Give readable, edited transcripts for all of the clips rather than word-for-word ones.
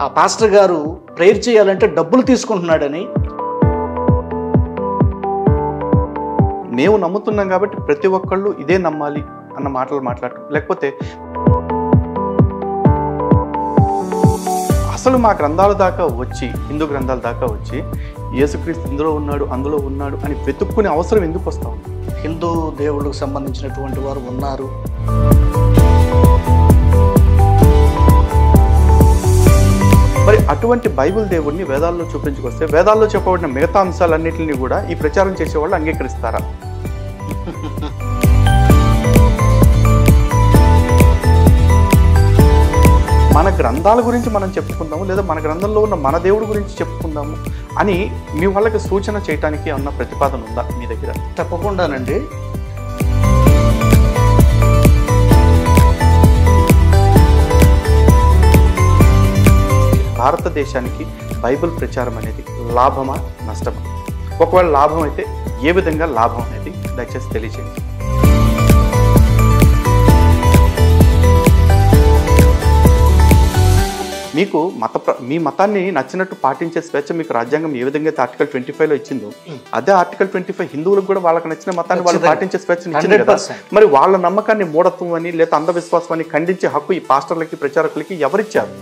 ఆ పాస్టర్ గారు ప్రేయర్ చేయాలంటే డబ్బులు తీసుకుంటున్నాడని. మేము నమ్ముతున్నాం కాబట్టి ప్రతి ఒక్కళ్ళు ఇదే నమ్మాలి అన్న మాటలు మాట్లాడటం, లేకపోతే అసలు మా గ్రంథాల దాకా వచ్చి, హిందూ గ్రంథాల దాకా వచ్చి యేసుక్రీస్తు ఇందులో ఉన్నాడు అందులో ఉన్నాడు అని వెతుక్కునే అవసరం ఎందుకు వస్తా ఉంది? హిందూ దేవుళ్ళకు సంబంధించినటువంటి వారు ఉన్నారు. మరి అటువంటి బైబిల్ దేవుడిని వేదాల్లో చూపించుకొస్తే వేదాల్లో చెప్పబడిన మిగతా అంశాలన్నింటినీ కూడా ఈ ప్రచారం చేసేవాళ్ళు అంగీకరిస్తారా? మన గ్రంథాల గురించి మనం చెప్పుకుందాము, లేదా మన గ్రంథంలో ఉన్న మన దేవుడి గురించి చెప్పుకుందాము అని మీ వాళ్ళకి సూచన చేయడానికి ఏమన్నా ప్రతిపాదన ఉందా మీ దగ్గర? తప్పకుండానండి. భారతదేశానికి బైబిల్ ప్రచారం అనేది లాభమా నష్టమా? ఒకవేళ లాభం అయితే ఏ విధంగా లాభం అనేది దయచేసి తెలియజేయండి. మీకు మీ మతాన్ని నచ్చినట్టు పాటించే స్వేచ్ఛ మీకు రాజ్యాంగం ఏ విధంగా అయితే ఆర్టికల్ 25లో ఇచ్చిందో, అదే ఆర్టికల్ 25 హిందువులకు కూడా వాళ్ళకి నచ్చిన మతాన్ని వాళ్ళు పాటించే స్వేచ్ఛ ఇచ్చింది కదా. మరి వాళ్ళ నమ్మకాన్ని మూఢత్వం అని లేదా అంధవిశ్వాసం అని ఖండించే హక్కు ఈ పాస్టర్లకి, ప్రచారకులకి ఎవరిచ్చారు?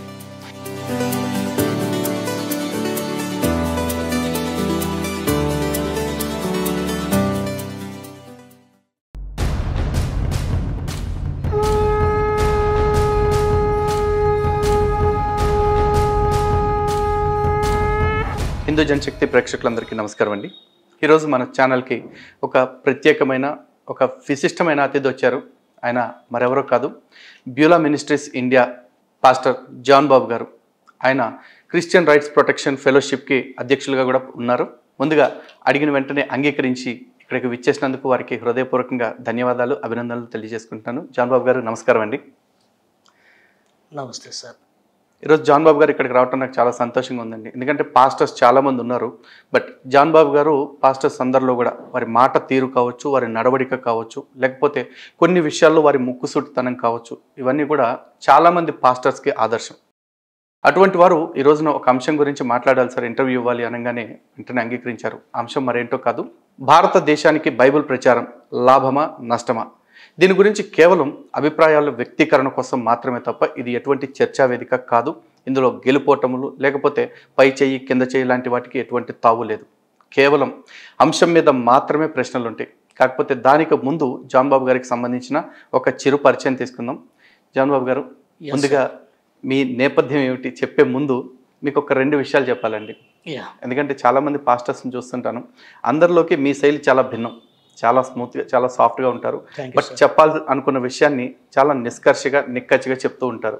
హిందూ జనశక్తి ప్రేక్షకులందరికీ నమస్కారం అండి. ఈరోజు మన ఛానల్కి ఒక ప్రత్యేకమైన, ఒక విశిష్టమైన అతిథి వచ్చారు. ఆయన మరెవరో కాదు, Beulah Ministries India pastor John Babu గారు. ఆయన క్రిస్టియన్ రైట్స్ ప్రొటెక్షన్ ఫెలోషిప్కి అధ్యక్షులుగా కూడా ఉన్నారు. ముందుగా అడిగిన వెంటనే అంగీకరించి ఇక్కడికి విచ్చేసినందుకు వారికి హృదయపూర్వకంగా ధన్యవాదాలు, అభినందనలు తెలియజేసుకుంటున్నాను. జాన్ బాబు గారు నమస్కారం అండి. నమస్తే సార్. ఈరోజు జాన్ బాబు గారు ఇక్కడికి రావటం నాకు చాలా సంతోషంగా ఉందండి. ఎందుకంటే పాస్టర్స్ చాలామంది ఉన్నారు, బట్ జాన్ బాబు గారు పాస్టర్స్ అందరిలో కూడా వారి మాట తీరు కావచ్చు, వారి నడవడిక కావచ్చు, లేకపోతే కొన్ని విషయాల్లో వారి ముక్కుసూటితనం కావచ్చు, ఇవన్నీ కూడా చాలామంది పాస్టర్స్కి ఆదర్శం. అటువంటి వారు ఈ రోజున ఒక అంశం గురించి మాట్లాడాలి సార్, ఇంటర్వ్యూ ఇవ్వాలి అనగానే వెంటనే అంగీకరించారు. అంశం మరేంటో కాదు, భారతదేశానికి బైబిల్ ప్రచారం లాభమా నష్టమా? దీని గురించి కేవలం అభిప్రాయాల వ్యక్తీకరణ కోసం మాత్రమే తప్ప ఇది ఎటువంటి చర్చా వేదిక కాదు. ఇందులో గెలుపోటములు లేకపోతే పై చెయ్యి కింద చెయ్యి లాంటి వాటికి ఎటువంటి తావు లేదు. కేవలం అంశం మీద మాత్రమే ప్రశ్నలు ఉంటాయి. కాకపోతే దానికి ముందు జాన్ బాబు గారికి సంబంధించిన ఒక చిరు పరిచయం తీసుకుందాం. జాన్ బాబు గారు, ముందుగా మీ నేపథ్యం ఏమిటి చెప్పే ముందు మీకు ఒక 2 విషయాలు చెప్పాలండి. ఎందుకంటే చాలామంది పాస్టర్స్ని చూస్తుంటాను, అందరిలోకి మీ శైలి చాలా భిన్నం. చాలా స్మూత్గా, చాలా సాఫ్ట్గా ఉంటారు, బట్ చెప్పాలి అనుకున్న విషయాన్ని చాలా నిష్కర్షగా, నిక్కచ్చిగా చెప్తూ ఉంటారు.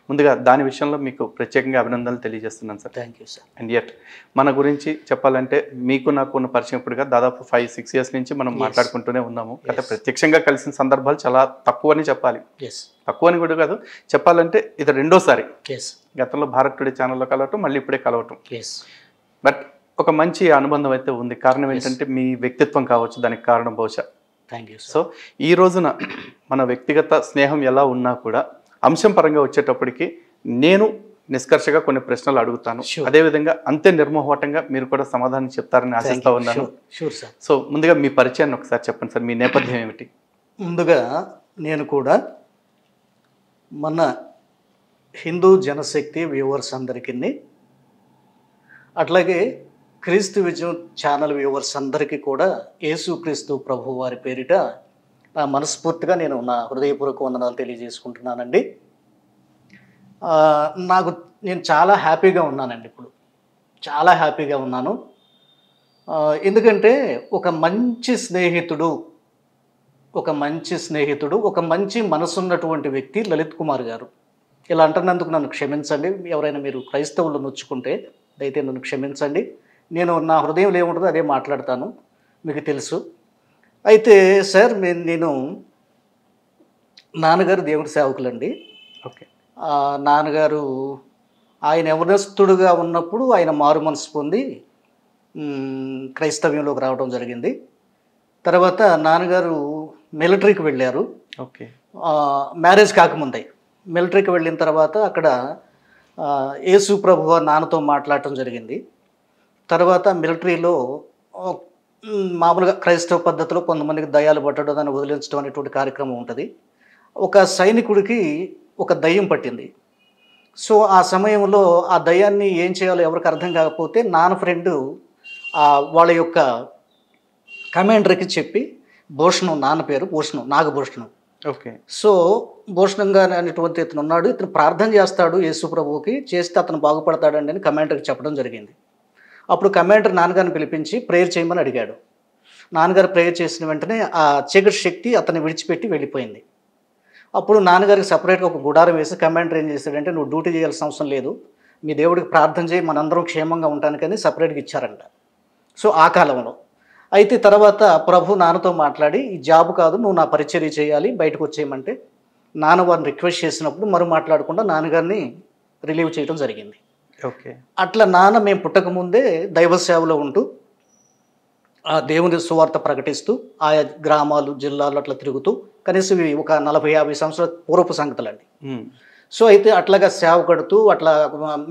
ముందుగా దాని విషయంలో మీకు ప్రత్యేకంగా అభినందనలు తెలియజేస్తున్నాను sir. Thank you sir. And at మన గురించి చెప్పాలంటే మీకు నాకు ఉన్న పరిచయం ఇప్పుడుగా దాదాపు 5-6 ఇయర్స్ నుంచి మనం మాట్లాడుకుంటూనే ఉన్నాము. అయితే ప్రత్యక్షంగా కలిసిన సందర్భాలు చాలా తక్కువని చెప్పాలి. తక్కువని కూడా కాదు, చెప్పాలంటే ఇది 2వ సారి. గతంలో భారత్ టుడే ఛానల్లో కలవటం, మళ్ళీ ఇప్పుడే కలవటం. బట్ ఒక మంచి అనుబంధం అయితే ఉంది. కారణం ఏంటంటే మీ వ్యక్తిత్వం కావచ్చు, దానికి కారణం బహుశా. Thank you. సో ఈ రోజున మన వ్యక్తిగత స్నేహం ఎలా ఉన్నా కూడా అంశం పరంగా వచ్చేటప్పటికి నేను నిష్కర్షగా కొన్ని ప్రశ్నలు అడుగుతాను. అదేవిధంగా అంతే నిర్మోహటంగా మీరు కూడా సమాధానం చెప్తారని ఆశిస్తా ఉన్నాను. సో ముందుగా మీ పరిచయాన్ని ఒకసారి చెప్పండి సార్, మీ నేపథ్యం ఏమిటి? ముందుగా నేను కూడా మన హిందూ జనశక్తి వ్యూవర్స్ అందరికీ, అట్లాగే క్రీస్తు విజయం ఛానల్ వ్యూవర్స్ అందరికీ కూడా యేసుక్రీస్తు ప్రభు వారి పేరిట నా మనస్ఫూర్తిగా నా హృదయపూర్వక వందనాలు తెలియజేసుకుంటున్నానండి. నేను చాలా హ్యాపీగా ఉన్నానండి. ఇప్పుడు చాలా హ్యాపీగా ఉన్నాను. ఎందుకంటే ఒక మంచి స్నేహితుడు, ఒక మంచి మనసున్నటువంటి వ్యక్తి లలిత్ కుమార్ గారు. ఇలా అంటున్నందుకు నన్ను క్షమించండి. ఎవరైనా మీరు క్రైస్తవులు నొచ్చుకుంటే అయితే నన్ను క్షమించండి. నేను నా హృదయంలో ఏముంటుందో అదే మాట్లాడతాను, మీకు తెలుసు. అయితే సార్, నేను నాన్నగారు దేవుడి సేవకులండి. ఓకే. నాన్నగారు ఆయన యవనస్తుడుగా ఉన్నప్పుడు ఆయన మారు మనసు పొంది క్రైస్తవ్యంలోకి రావడం జరిగింది. తర్వాత నాన్నగారు మిలిటరీకి వెళ్ళారు. ఓకే. మ్యారేజ్ కాకముందే మిలిటరీకి వెళ్ళిన తర్వాత అక్కడ యేసు ప్రభువు నాన్నతో మాట్లాడటం జరిగింది. తర్వాత మిలిటరీలో మామూలుగా క్రైస్తవ పద్ధతిలో కొంతమందికి దయ్యాలు పట్టడం, దాన్ని వదిలించడం అనేటువంటి కార్యక్రమం ఉంటుంది. ఒక సైనికుడికి ఒక దయ్యం పట్టింది. సో ఆ సమయంలో ఆ దయ్యాన్ని ఏం చేయాలో ఎవరికి అర్థం కాకపోతే నాన్న ఫ్రెండు వాళ్ళ యొక్క కమాండర్కి చెప్పి, భూషణం, నాన్న పేరు భూషణం, నాగభూషణం. ఓకే. సో భూషణంగా అనేటువంటి ఇతను ఉన్నాడు, ఇతను ప్రార్థన చేస్తాడు యేసు ప్రభువుకి, చేస్తే అతను బాగుపడతాడండి అని కమాండర్కి చెప్పడం జరిగింది. అప్పుడు కమాండర్ నాన్నగారిని పిలిపించి ప్రేయర్ చేయమని అడిగాడు. నాన్నగారు ప్రేయర్ చేసిన వెంటనే ఆ చీకటి శక్తి అతన్ని విడిచిపెట్టి వెళ్ళిపోయింది. అప్పుడు నాన్నగారికి సపరేట్గా ఒక గుడారం వేసి కమాండర్ ఏం చేశాడంటే, నువ్వు డ్యూటీ చేయాల్సిన అవసరం లేదు, మీ దేవుడికి ప్రార్థన చేయి, మనందరం క్షేమంగా ఉండటానికని సపరేట్గా ఇచ్చారంట. సో ఆ కాలంలో అయితే తర్వాత ప్రభు నాన్నతో మాట్లాడి, ఈ జాబ్ కాదు, నువ్వు నా పరిచర్య చేయాలి, బయటకు వచ్చేయమంటే నాన్న వారిని రిక్వెస్ట్ చేసినప్పుడు మరి మాట్లాడకుండా నాన్నగారిని రిలీవ్ చేయడం జరిగింది. ఓకే. అట్లా నాన్న మేము పుట్టకముందే దైవ సేవలో ఉంటూ ఆ దేవుని సువార్త ప్రకటిస్తూ ఆయా గ్రామాలు, జిల్లాలు అట్లా తిరుగుతూ, కనీసం ఇవి ఒక 40-50 సంవత్సరాల పూర్వపు సంగతులండి. సో అయితే అట్లాగా సేవ కడుతూ అట్లా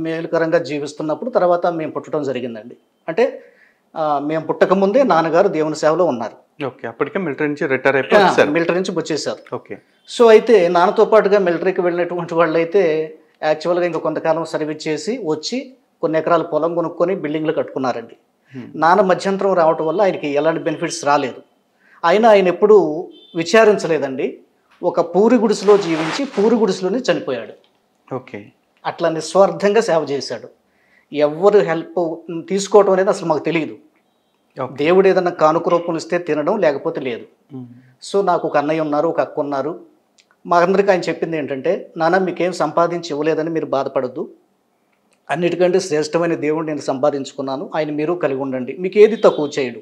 మేలుకరంగా జీవిస్తున్నప్పుడు తర్వాత మేము పుట్టడం జరిగిందండి. అంటే మేము పుట్టకముందే నాన్నగారు దేవుని సేవలో ఉన్నారు. ఓకే. అప్పటికే మిలిటరీ నుంచి రిటైర్ అయిపోయి మిలిటరీ నుంచి వచ్చేసారు. ఓకే. సో అయితే నాన్నతో పాటుగా మిలిటరీకి వెళ్ళినటువంటి వాళ్ళు అయితే యాక్చువల్గా ఇంకా కొంతకాలం సర్వీస్ చేసి వచ్చి కొన్ని ఎకరాల పొలం కొనుక్కొని బిల్డింగ్లు కట్టుకున్నారండి. నాన్న మధ్యంతరం రావటం వల్ల ఆయనకి ఎలాంటి బెనిఫిట్స్ రాలేదు. అయినా ఆయన ఎప్పుడూ విచారించలేదండి. ఒక పూరి గుడిసెలో జీవించి పూరి గుడిసెలోనే చనిపోయాడు. ఓకే. అట్లా నిస్వార్థంగా సేవ చేశాడు. ఎవ్వరు హెల్ప్ తీసుకోవటం అనేది అసలు మాకు తెలియదు. దేవుడు ఏదన్నా కానుక రూపంలో ఇస్తే తినడం, లేకపోతే లేదు. సో నాకు ఒక అన్నయ్య ఉన్నారు, ఒక అక్క ఉన్నారు. మా అందరికీ ఆయన చెప్పింది ఏంటంటే, నాన్న మీకేం సంపాదించి ఇవ్వలేదని మీరు బాధపడద్దు, అన్నిటికంటే శ్రేష్టమైన దేవుడు నేను సంపాదించుకున్నాను, ఆయన మీరు కలిగి ఉండండి, మీకు ఏది తక్కువ చేయడు,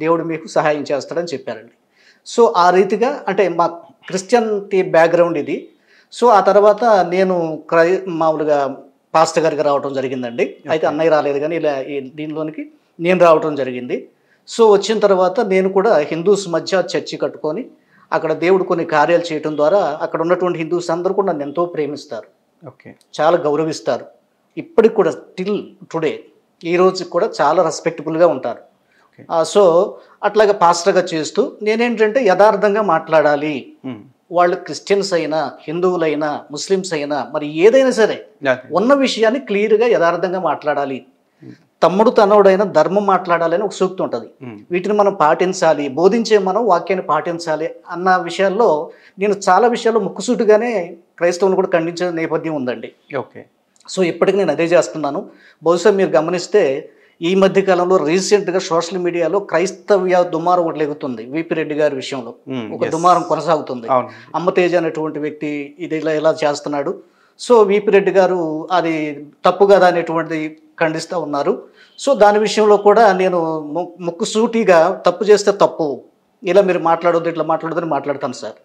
దేవుడు మీకు సహాయం చేస్తాడని చెప్పారండి. సో ఆ రీతిగా అంటే మా క్రిస్టియన్టీ బ్యాక్గ్రౌండ్ ఇది. సో ఆ తర్వాత నేను మామూలుగా పాస్టర్ గారికి రావడం జరిగిందండి. అయితే అన్నయ్య రాలేదు, కానీ ఇలా దీనిలోనికి నేను రావడం జరిగింది. సో వచ్చిన తర్వాత నేను కూడా హిందూస్ మధ్య చర్చి కట్టుకొని అక్కడ దేవుడు కొన్ని కార్యాలు చేయడం ద్వారా అక్కడ ఉన్నటువంటి హిందూస్ అందరూ కూడా నన్ను ఎంతో ప్రేమిస్తారు, చాలా గౌరవిస్తారు. ఇప్పటికి కూడా టిల్ టుడే ఈ రోజు కూడా చాలా రెస్పెక్టబుల్గా ఉంటారు. సో అట్లాగా పాస్టర్గా చేస్తూ నేనేంటంటే యథార్థంగా మాట్లాడాలి. వాళ్ళు క్రిస్టియన్స్ అయినా, హిందువులైనా, ముస్లిమ్స్ అయినా, మరి ఏదైనా సరే ఉన్న విషయాన్ని క్లియర్గా యథార్థంగా మాట్లాడాలి. తమ్ముడు తనవుడైనా ధర్మం మాట్లాడాలని ఒక సూక్తి ఉంటుంది. వీటిని మనం పాటించాలి, బోధించే మనం వాక్యాన్ని పాటించాలి అన్న విషయాల్లో నేను చాలా విషయాల్లో ముక్కుసూటిగానే క్రైస్తవులు కూడా ఖండించే నేపథ్యం ఉందండి. ఓకే. సో ఇప్పటికి నేను అదే చేస్తున్నాను. బహుశా మీరు గమనిస్తే ఈ మధ్య కాలంలో రీసెంట్గా సోషల్ మీడియాలో క్రైస్తవ్య దుమారం ఒకటి లెగుతుంది. విపి రెడ్డి గారి విషయంలో ఒక దుమారం కొనసాగుతుంది. అమ్మతేజ అనేటువంటి వ్యక్తి ఇది ఇలా చేస్తున్నాడు. సో విపి రెడ్డి గారు అది తప్పు కదా అనేటువంటిది ఖండిస్తూ ఉన్నారు. సో దాని విషయంలో కూడా నేను ముక్కుసూటిగా తప్పు చేస్తే తప్పు, ఇలా మీరు మాట్లాడొద్దు, ఇట్లా మాట్లాడొద్దని మాట్లాడతాను సార్.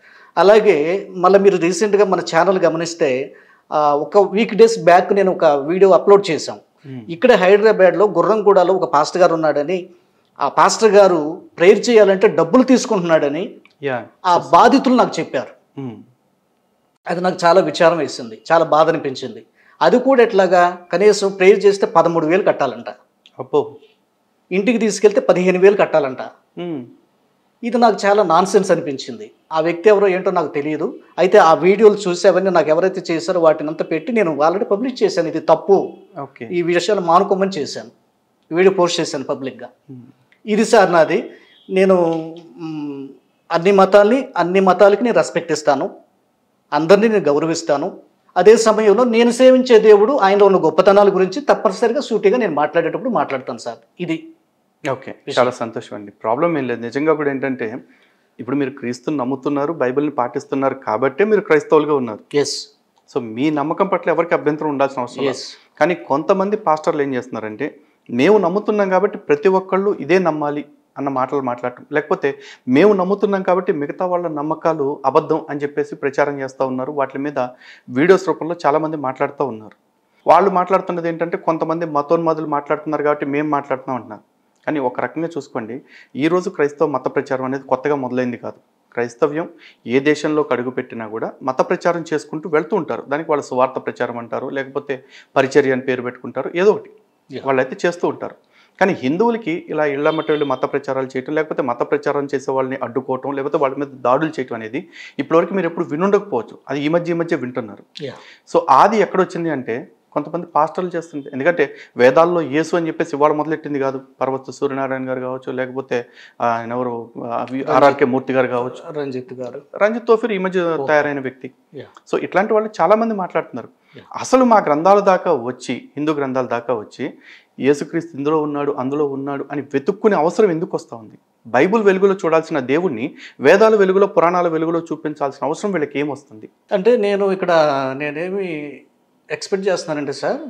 అలాగే మళ్ళీ మీరు రీసెంట్గా మన ఛానల్ గమనిస్తే ఒక వీక్ డేస్ బ్యాక్ నేను ఒక వీడియో అప్లోడ్ చేశాం. ఇక్కడ హైదరాబాద్లో గుర్రంగూడలో ఒక పాస్టర్ గారు ఉన్నాడని, ఆ పాస్టర్ గారు ప్రేయర్ చేయాలంటే డబ్బులు తీసుకుంటున్నాడని ఆ బాధితులు నాకు చెప్పారు. అది నాకు చాలా విచారం వేసింది, చాలా బాధ అనిపించింది. అది కూడా ఎట్లాగా, కనీసం ప్రేయర్ చేస్తే 13,000 కట్టాలంట, అప్పో ఇంటికి తీసుకెళ్తే 15,000 కట్టాలంట. ఇది నాకు చాలా నాన్ సెన్స్ అనిపించింది. ఆ వ్యక్తి ఎవరో ఏంటో నాకు తెలియదు. అయితే ఆ వీడియోలు చూసి అవన్నీ నాకు ఎవరైతే చేశారో వాటిని అంతా పెట్టి నేను ఆల్రెడీ పబ్లిష్ చేశాను, ఇది తప్పు, ఈ విషయాలు మానుకోమని చేశాను, వీడియో పోస్ట్ చేశాను పబ్లిక్గా. ఇది సార్ నాది. నేను అన్ని మతాలకి నేను రెస్పెక్ట్ ఇస్తాను, అందరినీ నేను గౌరవిస్తాను. అదే సమయంలో నేను సేవించే దేవుడు, ఆయనలో ఉన్న గొప్పతనాల గురించి తప్పనిసరిగా సూటిగా నేను మాట్లాడేటప్పుడు మాట్లాడతాను సార్. ఇది ఓకే. చాలా సంతోషం అండి. ప్రాబ్లం ఏం లేదు. నిజంగా కూడా ఏంటంటే ఇప్పుడు మీరు క్రీస్తుని నమ్ముతున్నారు, బైబిల్ని పాటిస్తున్నారు కాబట్టే మీరు క్రైస్తవులుగా ఉన్నారు. సో మీ నమ్మకం పట్ల ఎవరికి అభ్యంతరం ఉండాల్సిన అవసరం లేదు. కానీ కొంతమంది పాస్టర్లు ఏం చేస్తున్నారంటే, మేము నమ్ముతున్నాం కాబట్టి ప్రతి ఒక్కళ్ళు ఇదే నమ్మాలి అన్న మాటలు మాట్లాడటం, లేకపోతే మేము నమ్ముతున్నాం కాబట్టి మిగతా వాళ్ళ నమ్మకాలు అబద్ధం అని చెప్పేసి ప్రచారం చేస్తూ ఉన్నారు. వాటి మీద వీడియోస్ రూపంలో చాలామంది మాట్లాడుతూ ఉన్నారు. వాళ్ళు మాట్లాడుతున్నది ఏంటంటే, కొంతమంది మతోన్మాదులు మాట్లాడుతున్నారు కాబట్టి మేము మాట్లాడుతున్నాం అంటున్నారు. కానీ ఒక రకంగా చూసుకోండి, ఈరోజు క్రైస్తవ మత ప్రచారం అనేది కొత్తగా మొదలైంది కాదు. క్రైస్తవ్యం ఏ దేశంలోకి అడుగుపెట్టినా కూడా మత ప్రచారం చేసుకుంటూ వెళ్తూ ఉంటారు. దానికి వాళ్ళ సువార్త ప్రచారం అంటారు, లేకపోతే పరిచర్య అని పేరు పెట్టుకుంటారు, ఏదో ఒకటి వాళ్ళైతే చేస్తూ ఉంటారు. కానీ హిందువులకి ఇలా ఇళ్లమ్మట వెళ్ళి మత ప్రచారాలు చేయటం, లేకపోతే మత ప్రచారం చేసే వాళ్ళని అడ్డుకోవటం, లేకపోతే వాళ్ళ మీద దాడులు చేయటం అనేది ఇప్పటివరకు మీరు ఎప్పుడు వినుండకపోవచ్చు. అది ఈ మధ్య వింటున్నారు. సో అది ఎక్కడొచ్చింది అంటే కొంతమంది పాస్టర్లు చేస్తుంది. ఎందుకంటే వేదాల్లో యేసు అని చెప్పేసి ఇవాళ మొదలెట్టింది కాదు. పర్వత సూర్యనారాయణ గారు కావచ్చు, లేకపోతే ఆయన ఎవరు ఆర్ఆర్కే మూర్తి గారు కావచ్చు, రంజిత్ తోఫీర్ ఈ మధ్య తయారైన వ్యక్తి. సో ఇట్లాంటి వాళ్ళు చాలా మంది మాట్లాడుతున్నారు. అసలు మా గ్రంథాల దాకా వచ్చి, హిందూ గ్రంథాల దాకా వచ్చి యేసుక్రీస్తు ఇందులో ఉన్నాడు అందులో ఉన్నాడు అని వెతుక్కునే అవసరం ఎందుకు వస్తూ ఉంది? బైబుల్ వెలుగులో చూడాల్సిన దేవుణ్ణి వేదాల వెలుగులో, పురాణాల వెలుగులో చూపించాల్సిన అవసరం వీళ్ళకి ఏమొస్తుంది? అంటే నేనేమి ఎక్స్పెక్ట్ చేస్తున్నానంటే సార్,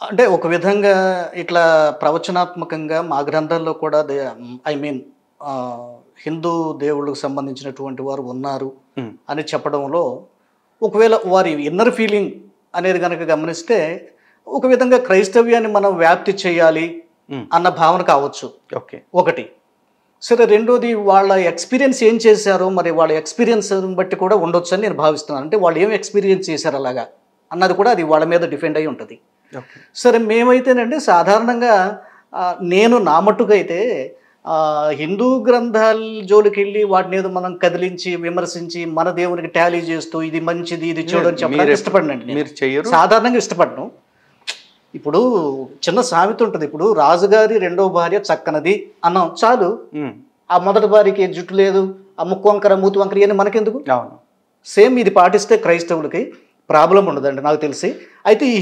అంటే ఒక విధంగా ఇట్లా ప్రవచనాత్మకంగా మా గ్రంథాల్లో కూడా హిందూ దేవుళ్ళకు సంబంధించినటువంటి వారు ఉన్నారు అని చెప్పడంలో ఒకవేళ వారి ఇన్నర్ ఫీలింగ్ అనేది కనుక గమనిస్తే ఒక విధంగా క్రైస్తవ్యాన్ని మనం వ్యాప్తి చేయాలి అన్న భావన కావచ్చు. ఒకటి. సరే, రెండోది వాళ్ళ ఎక్స్పీరియన్స్ ఏం చేశారో, మరి వాళ్ళ ఎక్స్పీరియన్స్ బట్టి కూడా ఉండొచ్చు అని నేను భావిస్తున్నాను. అంటే వాళ్ళు ఏం ఎక్స్పీరియన్స్ చేశారు అలాగా అన్నది కూడా అది వాళ్ళ మీద డిపెండ్ అయి ఉంటుంది. సరే, మేమైతేనండి సాధారణంగా నేను నా మట్టుకైతే హిందూ గ్రంథాల జోలికి వెళ్ళి వాటిని ఏదో మనం కదిలించి విమర్శించి మన దేవునికి టాలీ చేస్తూ ఇది మంచిది ఇది చెడు అని చెప్పడానికి ఇష్టపడినండి. సాధారణంగా ఇష్టపడను. ఇప్పుడు చిన్న సామెత ఉంటుంది, ఇప్పుడు రాజుగారి రెండో భార్య చక్కనది అన్నాం చాలు, ఆ మొదటి భార్యకి జుట్టు లేదు, ఆ ముక్కు వంకర మూతి వంకర అని మనకెందుకు? సేమ్ ఇది పాటిస్తే క్రైస్తవులకి ప్రాబ్లం ఉండదండి నాకు తెలిసి. అయితే ఈ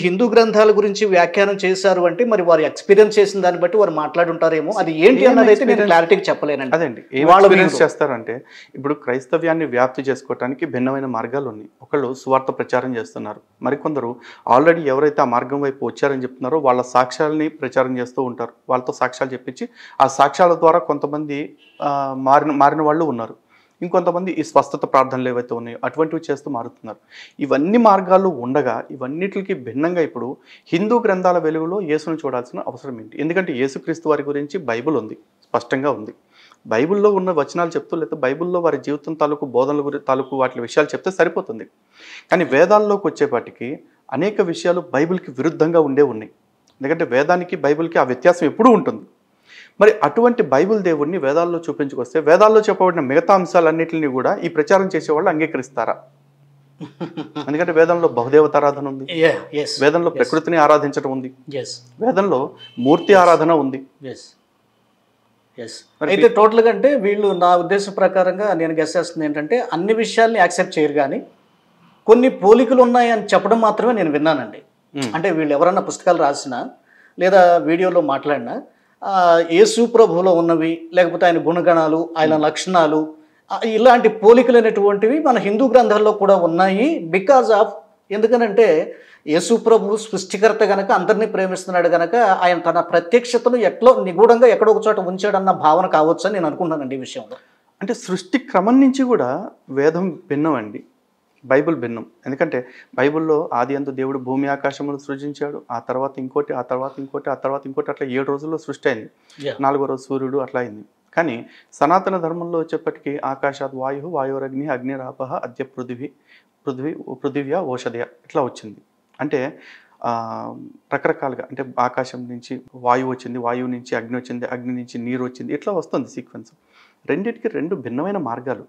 హిందూ గ్రంథాల గురించి వ్యాఖ్యానం చేశారు అంటే మరి వారు ఎక్స్పీరియన్స్ చేసిన దాన్ని బట్టి వారు మాట్లాడుంటారేమో. అది ఏంటి అన్నది అయితే నేను క్లారిటీగా చెప్పలేనండి. అదండి, ఏం చేస్తారంటే ఇప్పుడు క్రైస్తవ్యాన్ని వ్యాప్తి చేసుకోవడానికి భిన్నమైన మార్గాలు ఉన్నాయి. ఒకళ్ళు సువార్త ప్రచారం చేస్తున్నారు, మరికొందరు ఆల్రెడీ ఎవరైతే ఆ మార్గం వైపు వచ్చారని చెప్తున్నారో వాళ్ళ సాక్ష్యాలని ప్రచారం చేస్తూ ఉంటారు. వాళ్ళతో సాక్ష్యాలు చెప్పించి ఆ సాక్ష్యాల ద్వారా కొంతమంది మారిన వాళ్ళు ఉన్నారు. ఇంకొంతమంది ఈ స్వస్థత ప్రార్థనలు ఏవైతే ఉన్నాయో అటువంటివి చేస్తూ మారుతున్నారు. ఇవన్నీ మార్గాలు ఉండగా ఇవన్నిటికి భిన్నంగా ఇప్పుడు హిందూ గ్రంథాల వెలుగులో యేసును చూడాల్సిన అవసరం ఏంటి? ఎందుకంటే యేసుక్రీస్తు వారి గురించి బైబిల్ ఉంది, స్పష్టంగా ఉంది. బైబిల్లో ఉన్న వచనాలు చెప్తూ, లేకపోతే బైబిల్లో వారి జీవితం తాలూకు బోధనల తాలూకు వాటి విషయాలు చెప్తే సరిపోతుంది. కానీ వేదాల్లోకి వచ్చేపాటికి అనేక విషయాలు బైబిల్కి విరుద్ధంగా ఉన్నాయి. ఎందుకంటే వేదానికి బైబిల్కి ఆ వ్యత్యాసం ఎప్పుడూ ఉంటుంది. మరి అటువంటి బైబిల్ దేవుడిని వేదాల్లో చూపించుకొస్తే వేదాల్లో చెప్పబడిన మిగతా అంశాలన్నింటినీ కూడా ఈ ప్రచారం చేసేవాళ్ళు అంగీకరిస్తారా? ఎందుకంటే వేదంలో బహుదేవతారాధన ఉంది, వేదంలో ప్రకృతిని ఆరాధించడం ఉంది, వేదంలో మూర్తి ఆరాధన ఉంది. అయితే టోటల్గా అంటే వీళ్ళు నా ఉద్దేశం ప్రకారంగా నేను గెస్ చేస్తుంది ఏంటంటే అన్ని విషయాల్ని యాక్సెప్ట్ చేయరు, కానీ కొన్ని పోలికలు ఉన్నాయని చెప్పడం మాత్రమే నేను విన్నానండి. అంటే వీళ్ళు ఎవరన్నా పుస్తకాలు రాసినా లేదా వీడియోలో మాట్లాడినా యేసు ప్రభువులో ఉన్నవి, లేకపోతే ఆయన గుణగణాలు, ఆయన లక్షణాలు, ఇలాంటి పోలికలైనటువంటివి మన హిందూ గ్రంథాల్లో కూడా ఉన్నాయి. బికాజ్ ఆఫ్ ఎందుకనంటే యేసు ప్రభు సృష్టికర్త గనక, అందరినీ ప్రేమిస్తున్నాడు గనక ఆయన తన ప్రత్యక్షతను నిగూఢంగా ఎక్కడో ఒక చోట ఉంచాడన్న భావన కావచ్చు అని నేను అనుకున్నానండి ఈ విషయంలో. అంటే సృష్టి క్రమం నుంచి కూడా వేదం భిన్నం అండి, బైబిల్ భిన్నం. ఎందుకంటే బైబిల్లో ఆది అందు దేవుడు భూమి ఆకాశములను సృజించాడు, ఆ తర్వాత ఇంకోటి, ఆ తర్వాత ఇంకోటి, ఆ తర్వాత ఇంకోటి, అట్లా 7 రోజుల్లో సృష్టి అయింది. 4వ రోజు సూర్యుడు, అట్లా అయింది. కానీ సనాతన ధర్మంలో వచ్చేప్పటికీ ఆకాశాత్ వాయు, వాయురగ్ని, అగ్నిరాపహ, అద్య పృథివ్యా ఓషధయ ఇట్లా వచ్చింది. అంటే రకరకాలుగా, అంటే ఆకాశం నుంచి వాయువు వచ్చింది, వాయువు నుంచి అగ్ని వచ్చింది, అగ్ని నుంచి నీరు వచ్చింది, ఇట్లా వస్తుంది సీక్వెన్స్. రెండింటికి 2 భిన్నమైన మార్గాలు.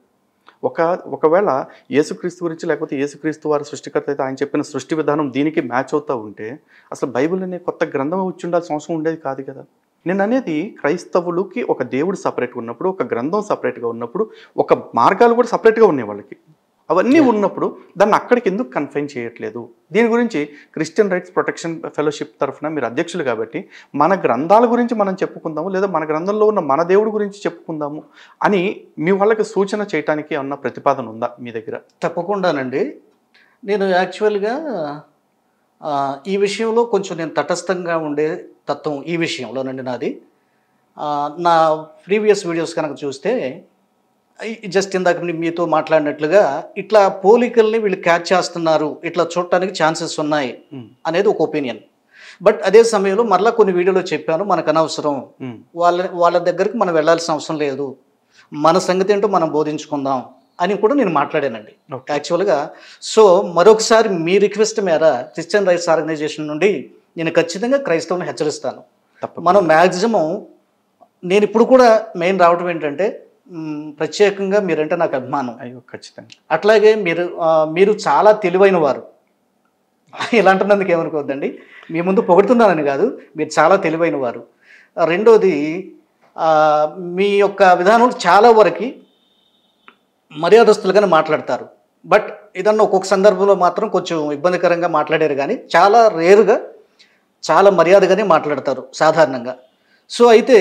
ఒకవేళ యేసుక్రీస్తు గురించి, లేకపోతే యేసుక్రీస్తు వారి సృష్టికర్త అయితే ఆయన చెప్పిన సృష్టి విధానం దీనికి మ్యాచ్ అవుతూ ఉంటే అసలు బైబిల్ అనే కొత్త గ్రంథం వచ్చి ఉండాల్సిన అవసరం ఉండేది కాదు కదా. నేను అనేది క్రైస్తవులకి ఒక దేవుడు సపరేట్గా ఉన్నప్పుడు, ఒక గ్రంథం సపరేట్గా ఉన్నప్పుడు, ఒక మార్గాలు కూడా సపరేట్గా ఉన్నాయి వాళ్ళకి. అవన్నీ ఉన్నప్పుడు దాన్ని అక్కడికి ఎందుకు కన్ఫైన్ చేయట్లేదు? దీని గురించి క్రిస్టియన్ రైట్స్ ప్రొటెక్షన్ ఫెలోషిప్ తరఫున మీరు అధ్యక్షులు కాబట్టి మన గ్రంథాల గురించి మనం చెప్పుకుందాము, లేదా మన గ్రంథంలో ఉన్న మన దేవుడి గురించి చెప్పుకుందాము అని మీ వాళ్ళకి సూచన చేయడానికి ఏమన్నా ప్రతిపాదన ఉందా మీ దగ్గర? తప్పకుండానండి. నేను యాక్చువల్గా ఈ విషయంలో కొంచెం నేను తటస్థంగా ఉండే తత్వం ఈ విషయంలోనండి నాది. నా ప్రీవియస్ వీడియోస్ కనుక చూస్తే జస్ట్ ఇందాక మీతో మాట్లాడినట్లుగా ఇట్లా పోలికల్ని వీళ్ళు క్యాచ్ చేస్తున్నారు, ఇట్లా చూడటానికి ఛాన్సెస్ ఉన్నాయి అనేది ఒక ఒపీనియన్. బట్ అదే సమయంలో మరలా కొన్ని వీడియోలో చెప్పాను, మనకు అనవసరం, వాళ్ళ దగ్గరికి మనం వెళ్ళాల్సిన అవసరం లేదు. మన సంగతి ఏంటో మనం బోధించుకుందాం అని కూడా నేను మాట్లాడానండి ఓకే. యాక్చువల్గా. సో మరొకసారి మీ రిక్వెస్ట్ మేర క్రిస్టియన్ రైట్స్ ఆర్గనైజేషన్ నుండి నేను ఖచ్చితంగా క్రైస్తవుని హెచ్చరిస్తాను. తప్పకుండా. మనం మ్యాక్సిమం నేను ఇప్పుడు కూడా మెయిన్ రావడం ఏంటంటే ప్రత్యేకంగా మీరంటే నాకు అభిమానం. అయ్యో ఖచ్చితంగా. అట్లాగే మీరు చాలా తెలివైన వారు. ఇలా అంటున్నందుకు ఏమనుకోవద్దండి, మీ ముందు పొగుడుతున్నానని కాదు, మీరు చాలా తెలివైన వారు. రెండోది మీ యొక్క విధానం చాలా వరకు మర్యాదస్తులుగానే మాట్లాడతారు. బట్ ఏదన్నా ఒక్కొక్క సందర్భంలో మాత్రం కొంచెం ఇబ్బందికరంగా మాట్లాడారు, కానీ చాలా రేరుగా చాలా మర్యాదగానే మాట్లాడతారు సాధారణంగా. సో అయితే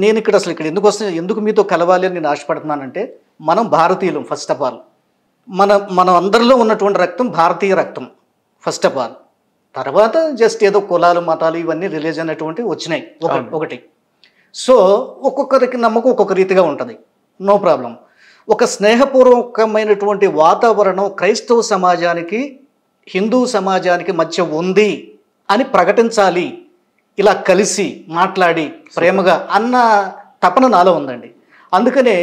నేను ఇక్కడ ఎందుకు మీతో కలవాలి అని నేను ఆశపడుతున్నానంటే, మనం భారతీయులం ఫస్ట్ ఆఫ్ ఆల్. మనం అందరిలో ఉన్నటువంటి రక్తం భారతీయ రక్తం ఫస్ట్ ఆఫ్ ఆల్. తర్వాత జస్ట్ ఏదో కులాలు మతాలు ఇవన్నీ రిలీజన్ అటువంటివి వచ్చినాయి ఒకటి. సో ఒక్కొక్కరికి నమ్మకం ఒక్కొక్క రీతిగా ఉంటుంది, నో ప్రాబ్లం. ఒక స్నేహపూర్వకమైనటువంటి వాతావరణం క్రైస్తవ సమాజానికి హిందూ సమాజానికి మధ్య ఉంది అని ప్రకటించాలి, ఇలా కలిసి మాట్లాడి ప్రేమగా అన్న తపన నాలో ఉందండి. అందుకనే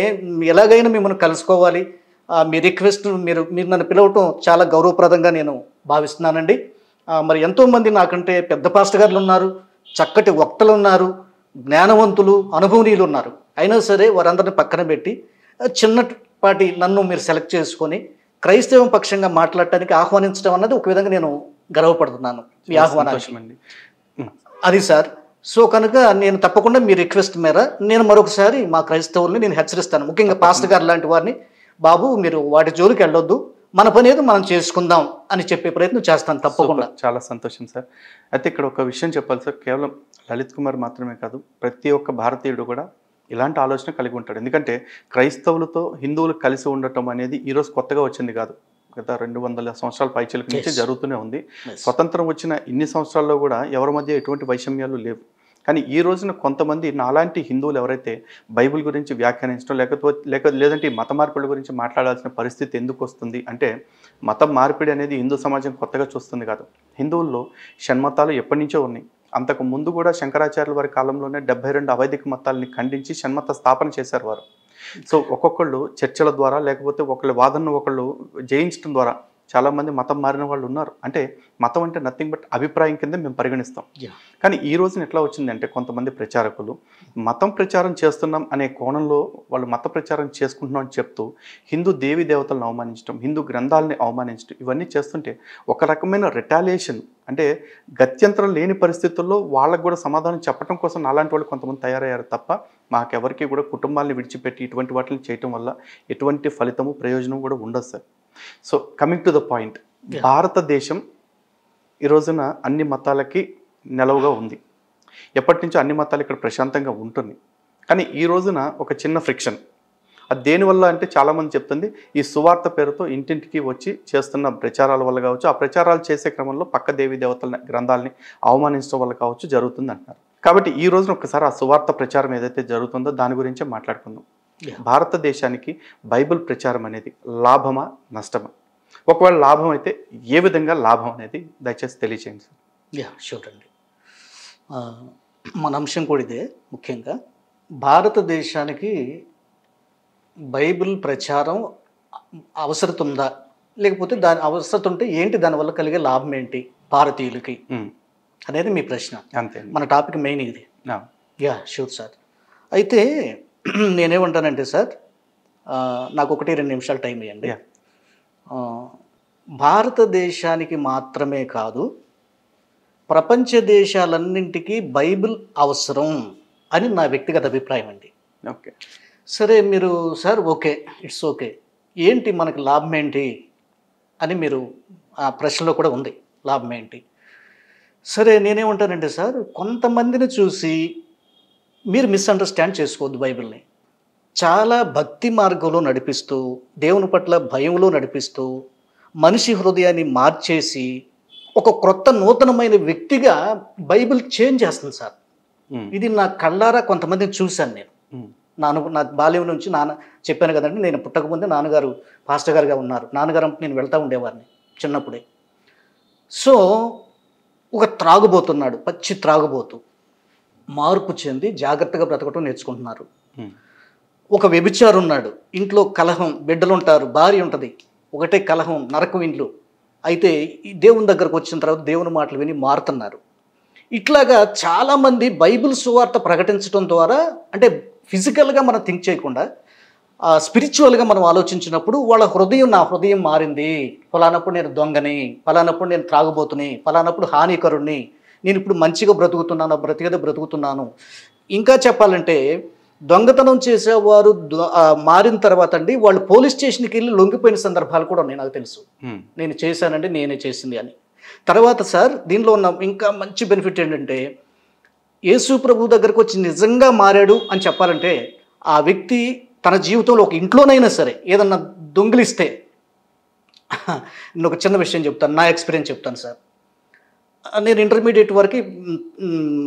ఎలాగైనా మిమ్మల్ని కలుసుకోవాలి, మీ రిక్వెస్ట్ మీరు నన్ను పిలవటం చాలా గౌరవప్రదంగా నేను భావిస్తున్నానండి. మరి ఎంతోమంది నాకంటే పెద్ద పాస్టర్ గారులు ఉన్నారు, చక్కటి వక్తలు ఉన్నారు, జ్ఞానవంతులు అనుభవనీయులు ఉన్నారు. అయినా సరే వారందరిని పక్కన పెట్టి చిన్నపాటి నన్ను మీరు సెలెక్ట్ చేసుకొని క్రైస్తవం పక్షంగా మాట్లాడటానికి ఆహ్వానించడం అన్నది ఒక విధంగా నేను గర్వపడుతున్నాను మీ ఆహ్వానానికి. అది సార్. సో కనుక నేను తప్పకుండా మీ రిక్వెస్ట్ మేర నేను మరొకసారి మా క్రైస్తవుల్ని నేను హెచ్చరిస్తాను, ముఖ్యంగా పాస్టర్ గారు లాంటి వారిని, బాబు మీరు వాటి జోలికి వెళ్ళొద్దు, మన పని ఏదో మనం చేసుకుందాం అని చెప్పే ప్రయత్నం చేస్తాను తప్పకుండా. చాలా సంతోషం సార్. అయితే ఇక్కడ ఒక విషయం చెప్పాలి సార్, కేవలం లలిత్ కుమార్ మాత్రమే కాదు, ప్రతి ఒక్క భారతీయుడు కూడా ఇలాంటి ఆలోచన కలిగి ఉంటాడు. ఎందుకంటే క్రైస్తవులతో హిందువులు కలిసి ఉండటం అనేది ఈరోజు కొత్తగా వచ్చింది కాదు, గత 200 సంవత్సరాల పైచిలకు నుంచి జరుగుతూనే ఉంది. స్వతంత్రం వచ్చిన ఇన్ని సంవత్సరాల్లో కూడా ఎవరి మధ్య ఎటువంటి వైషమ్యాలు లేవు. కానీ ఈ రోజున కొంతమంది నాలాంటి హిందువులు ఎవరైతే బైబిల్ గురించి వ్యాఖ్యానించడం లేదంటే మత మార్పిడి గురించి మాట్లాడాల్సిన పరిస్థితి ఎందుకు వస్తుంది అంటే, మతం మార్పిడి అనేది హిందూ సమాజం కొత్తగా చూస్తుంది కాదు. హిందువుల్లో షణ్మతాలు ఎప్పటి నుంచో ఉన్నాయి. అంతకు ముందు కూడా శంకరాచార్యుల వారి కాలంలోనే 72 అవైదిక మతాలని ఖండించి షణ్మత స్థాపన చేశారు వారు. సో ఒక్కొక్కళ్ళు చర్చల ద్వారా లేకపోతే ఒకళ్ళ వాదనను ఒకళ్ళు జయించడం ద్వారా చాలామంది మతం మారిన వాళ్ళు ఉన్నారు. అంటే మతం అంటే నథింగ్ బట్ అభిప్రాయం కింద మేము పరిగణిస్తాం. కానీ ఈ రోజున ఎట్లా వచ్చిందంటే, కొంతమంది ప్రచారకులు మతం ప్రచారం చేస్తున్నాం అనే కోణంలో వాళ్ళు మత ప్రచారం చేసుకుంటున్నాం అని చెప్తూ హిందూ దేవి దేవతలను అవమానించడం, హిందూ గ్రంథాలని అవమానించడం ఇవన్నీ చేస్తుంటే ఒక రకమైన రిటాలియేషన్, అంటే గత్యంతరం లేని పరిస్థితుల్లో వాళ్ళకు కూడా సమాధానం చెప్పడం కోసం అలాంటి వాళ్ళు కొంతమంది తయారయ్యారు తప్ప మాకెవరికి కూడా కుటుంబాలను విడిచిపెట్టి ఇటువంటి వాటిని చేయటం వల్ల ఎటువంటి ఫలితము ప్రయోజనం కూడా ఉండదు sir. So coming to the point, భారతదేశం ఈ రోజున అన్ని మతాలకి నెలవుగా ఉంది. ఎప్పటి నుంచో అన్ని మతాలు ఇక్కడ ప్రశాంతంగా ఉంటుంది. కానీ ఈ రోజున ఒక చిన్న ఫ్రిక్షన్, అది దేనివల్ల అంటే చాలామంది చెప్తుంది ఈ సువార్త పేరుతో ఇంటింటికి వచ్చి చేస్తున్న ప్రచారాల వల్ల కావచ్చు, ఆ ప్రచారాలు చేసే క్రమంలో పక్క దేవీ దేవతల గ్రంథాలని అవమానించడం వల్ల కావచ్చు జరుగుతుంది అంటున్నారు. కాబట్టి ఈ రోజున ఒకసారి ఆ సువార్త ప్రచారం ఏదైతే జరుగుతుందో దాని గురించే మాట్లాడుకుందాం. భారతదేశానికి బైబిల్ ప్రచారం అనేది లాభమా నష్టమా? ఒకవేళ లాభం అయితే ఏ విధంగా లాభం అనేది దయచేసి తెలియచేయండి సార్. షూర్ అండి. మన అంశం కూడా ఇదే. ముఖ్యంగా భారతదేశానికి బైబిల్ ప్రచారం అవసరం ఉందా, లేకపోతే దాని అవసరం ఉంటే ఏంటి, దానివల్ల కలిగే లాభం ఏంటి భారతీయులకి అనేది మీ ప్రశ్న. అంతే, మన టాపిక్ మెయిన్ ఇది. Sure sir. అయితే నేనేమంటానంటే సార్, నాకు 1-2 నిమిషాలు టైం ఇవ్వండి. భారతదేశానికి మాత్రమే కాదు, ప్రపంచ దేశాలన్నింటికీ బైబిల్ అవసరం అని నా వ్యక్తిగత అభిప్రాయం అండి. ఓకే సరే, మీరు సార్ ఓకే, ఇట్స్ ఓకే, ఏంటి మనకి లాభం ఏంటి అని మీరు ఆ ప్రశ్నలో కూడా ఉంది, లాభం ఏంటి. సరే, నేనేమంటానంటే సార్, కొంతమందిని చూసి మీరు మిస్అండర్స్టాండ్ చేసుకోవద్దు. బైబిల్ని చాలా భక్తి మార్గంలో నడిపిస్తూ, దేవుని పట్ల భయంలో నడిపిస్తూ, మనిషి హృదయాన్ని మార్చేసి ఒక క్రొత్త నూతనమైన వ్యక్తిగా బైబిల్ చేంజ్ చేస్తుంది సార్. ఇది నా కళ్ళారా కొంతమందిని చూశాను నేను. నా బాల్యం నుంచి చెప్పాను కదండి, నేను పుట్టకముందే నాన్నగారు పాస్టర్ గారుగా ఉన్నారు. నాన్నగారు నేను వెళ్తూ ఉండేవాడిని చిన్నప్పుడే. సో ఒక త్రాగుబోతున్నాడు, పచ్చి త్రాగుబోతు, మార్పు చెంది జాగ్రత్తగా బ్రతకటం నేర్చుకుంటున్నారు. ఒక వ్యభిచారి ఉన్నాడు, ఇంట్లో కలహం, బిడ్డలుంటారు, భార్య ఉంటుంది, ఒకటే కలహం, నరకం ఇంట్లో. అయితే ఈ దేవుని దగ్గరకు వచ్చిన తర్వాత దేవుని మాటలు విని మారుతున్నారు. ఇట్లాగా చాలామంది బైబిల్ సువార్త ప్రకటించడం ద్వారా, అంటే ఫిజికల్గా మనం థింక్ చేయకుండా స్పిరిచువల్గా మనం ఆలోచించినప్పుడు వాళ్ళ హృదయం, నా హృదయం మారింది, ఫలానప్పుడు నేను దొంగని, ఫలానప్పుడు నేను త్రాగుబోతుని, ఫలానప్పుడు హానికరుణ్ణి, నేను ఇప్పుడు మంచిగా బ్రతుకుతున్నాను, బ్రతికేదో బ్రతుకుతున్నాను. ఇంకా చెప్పాలంటే దొంగతనం చేసేవారు మారిన తర్వాత అండి వాళ్ళు పోలీస్ స్టేషన్కి వెళ్ళి లొంగిపోయిన సందర్భాలు కూడా ఉన్నాయి. నాకు తెలుసు, నేను చేశానండి, నేనే చేసింది అని. తర్వాత సార్ దీనిలో ఉన్న ఇంకా మంచి బెనిఫిట్ ఏంటంటే, యేసు ప్రభు దగ్గరకు వచ్చి నిజంగా మారాడు అని చెప్పాలంటే, ఆ వ్యక్తి తన జీవితంలో ఒక ఇంట్లోనైనా సరే ఏదన్నా దొంగిలిస్తే, నేను ఒక చిన్న విషయం చెప్తాను, నా ఎక్స్పీరియన్స్ చెప్తాను సార్. నేను ఇంటర్మీడియట్ వరకు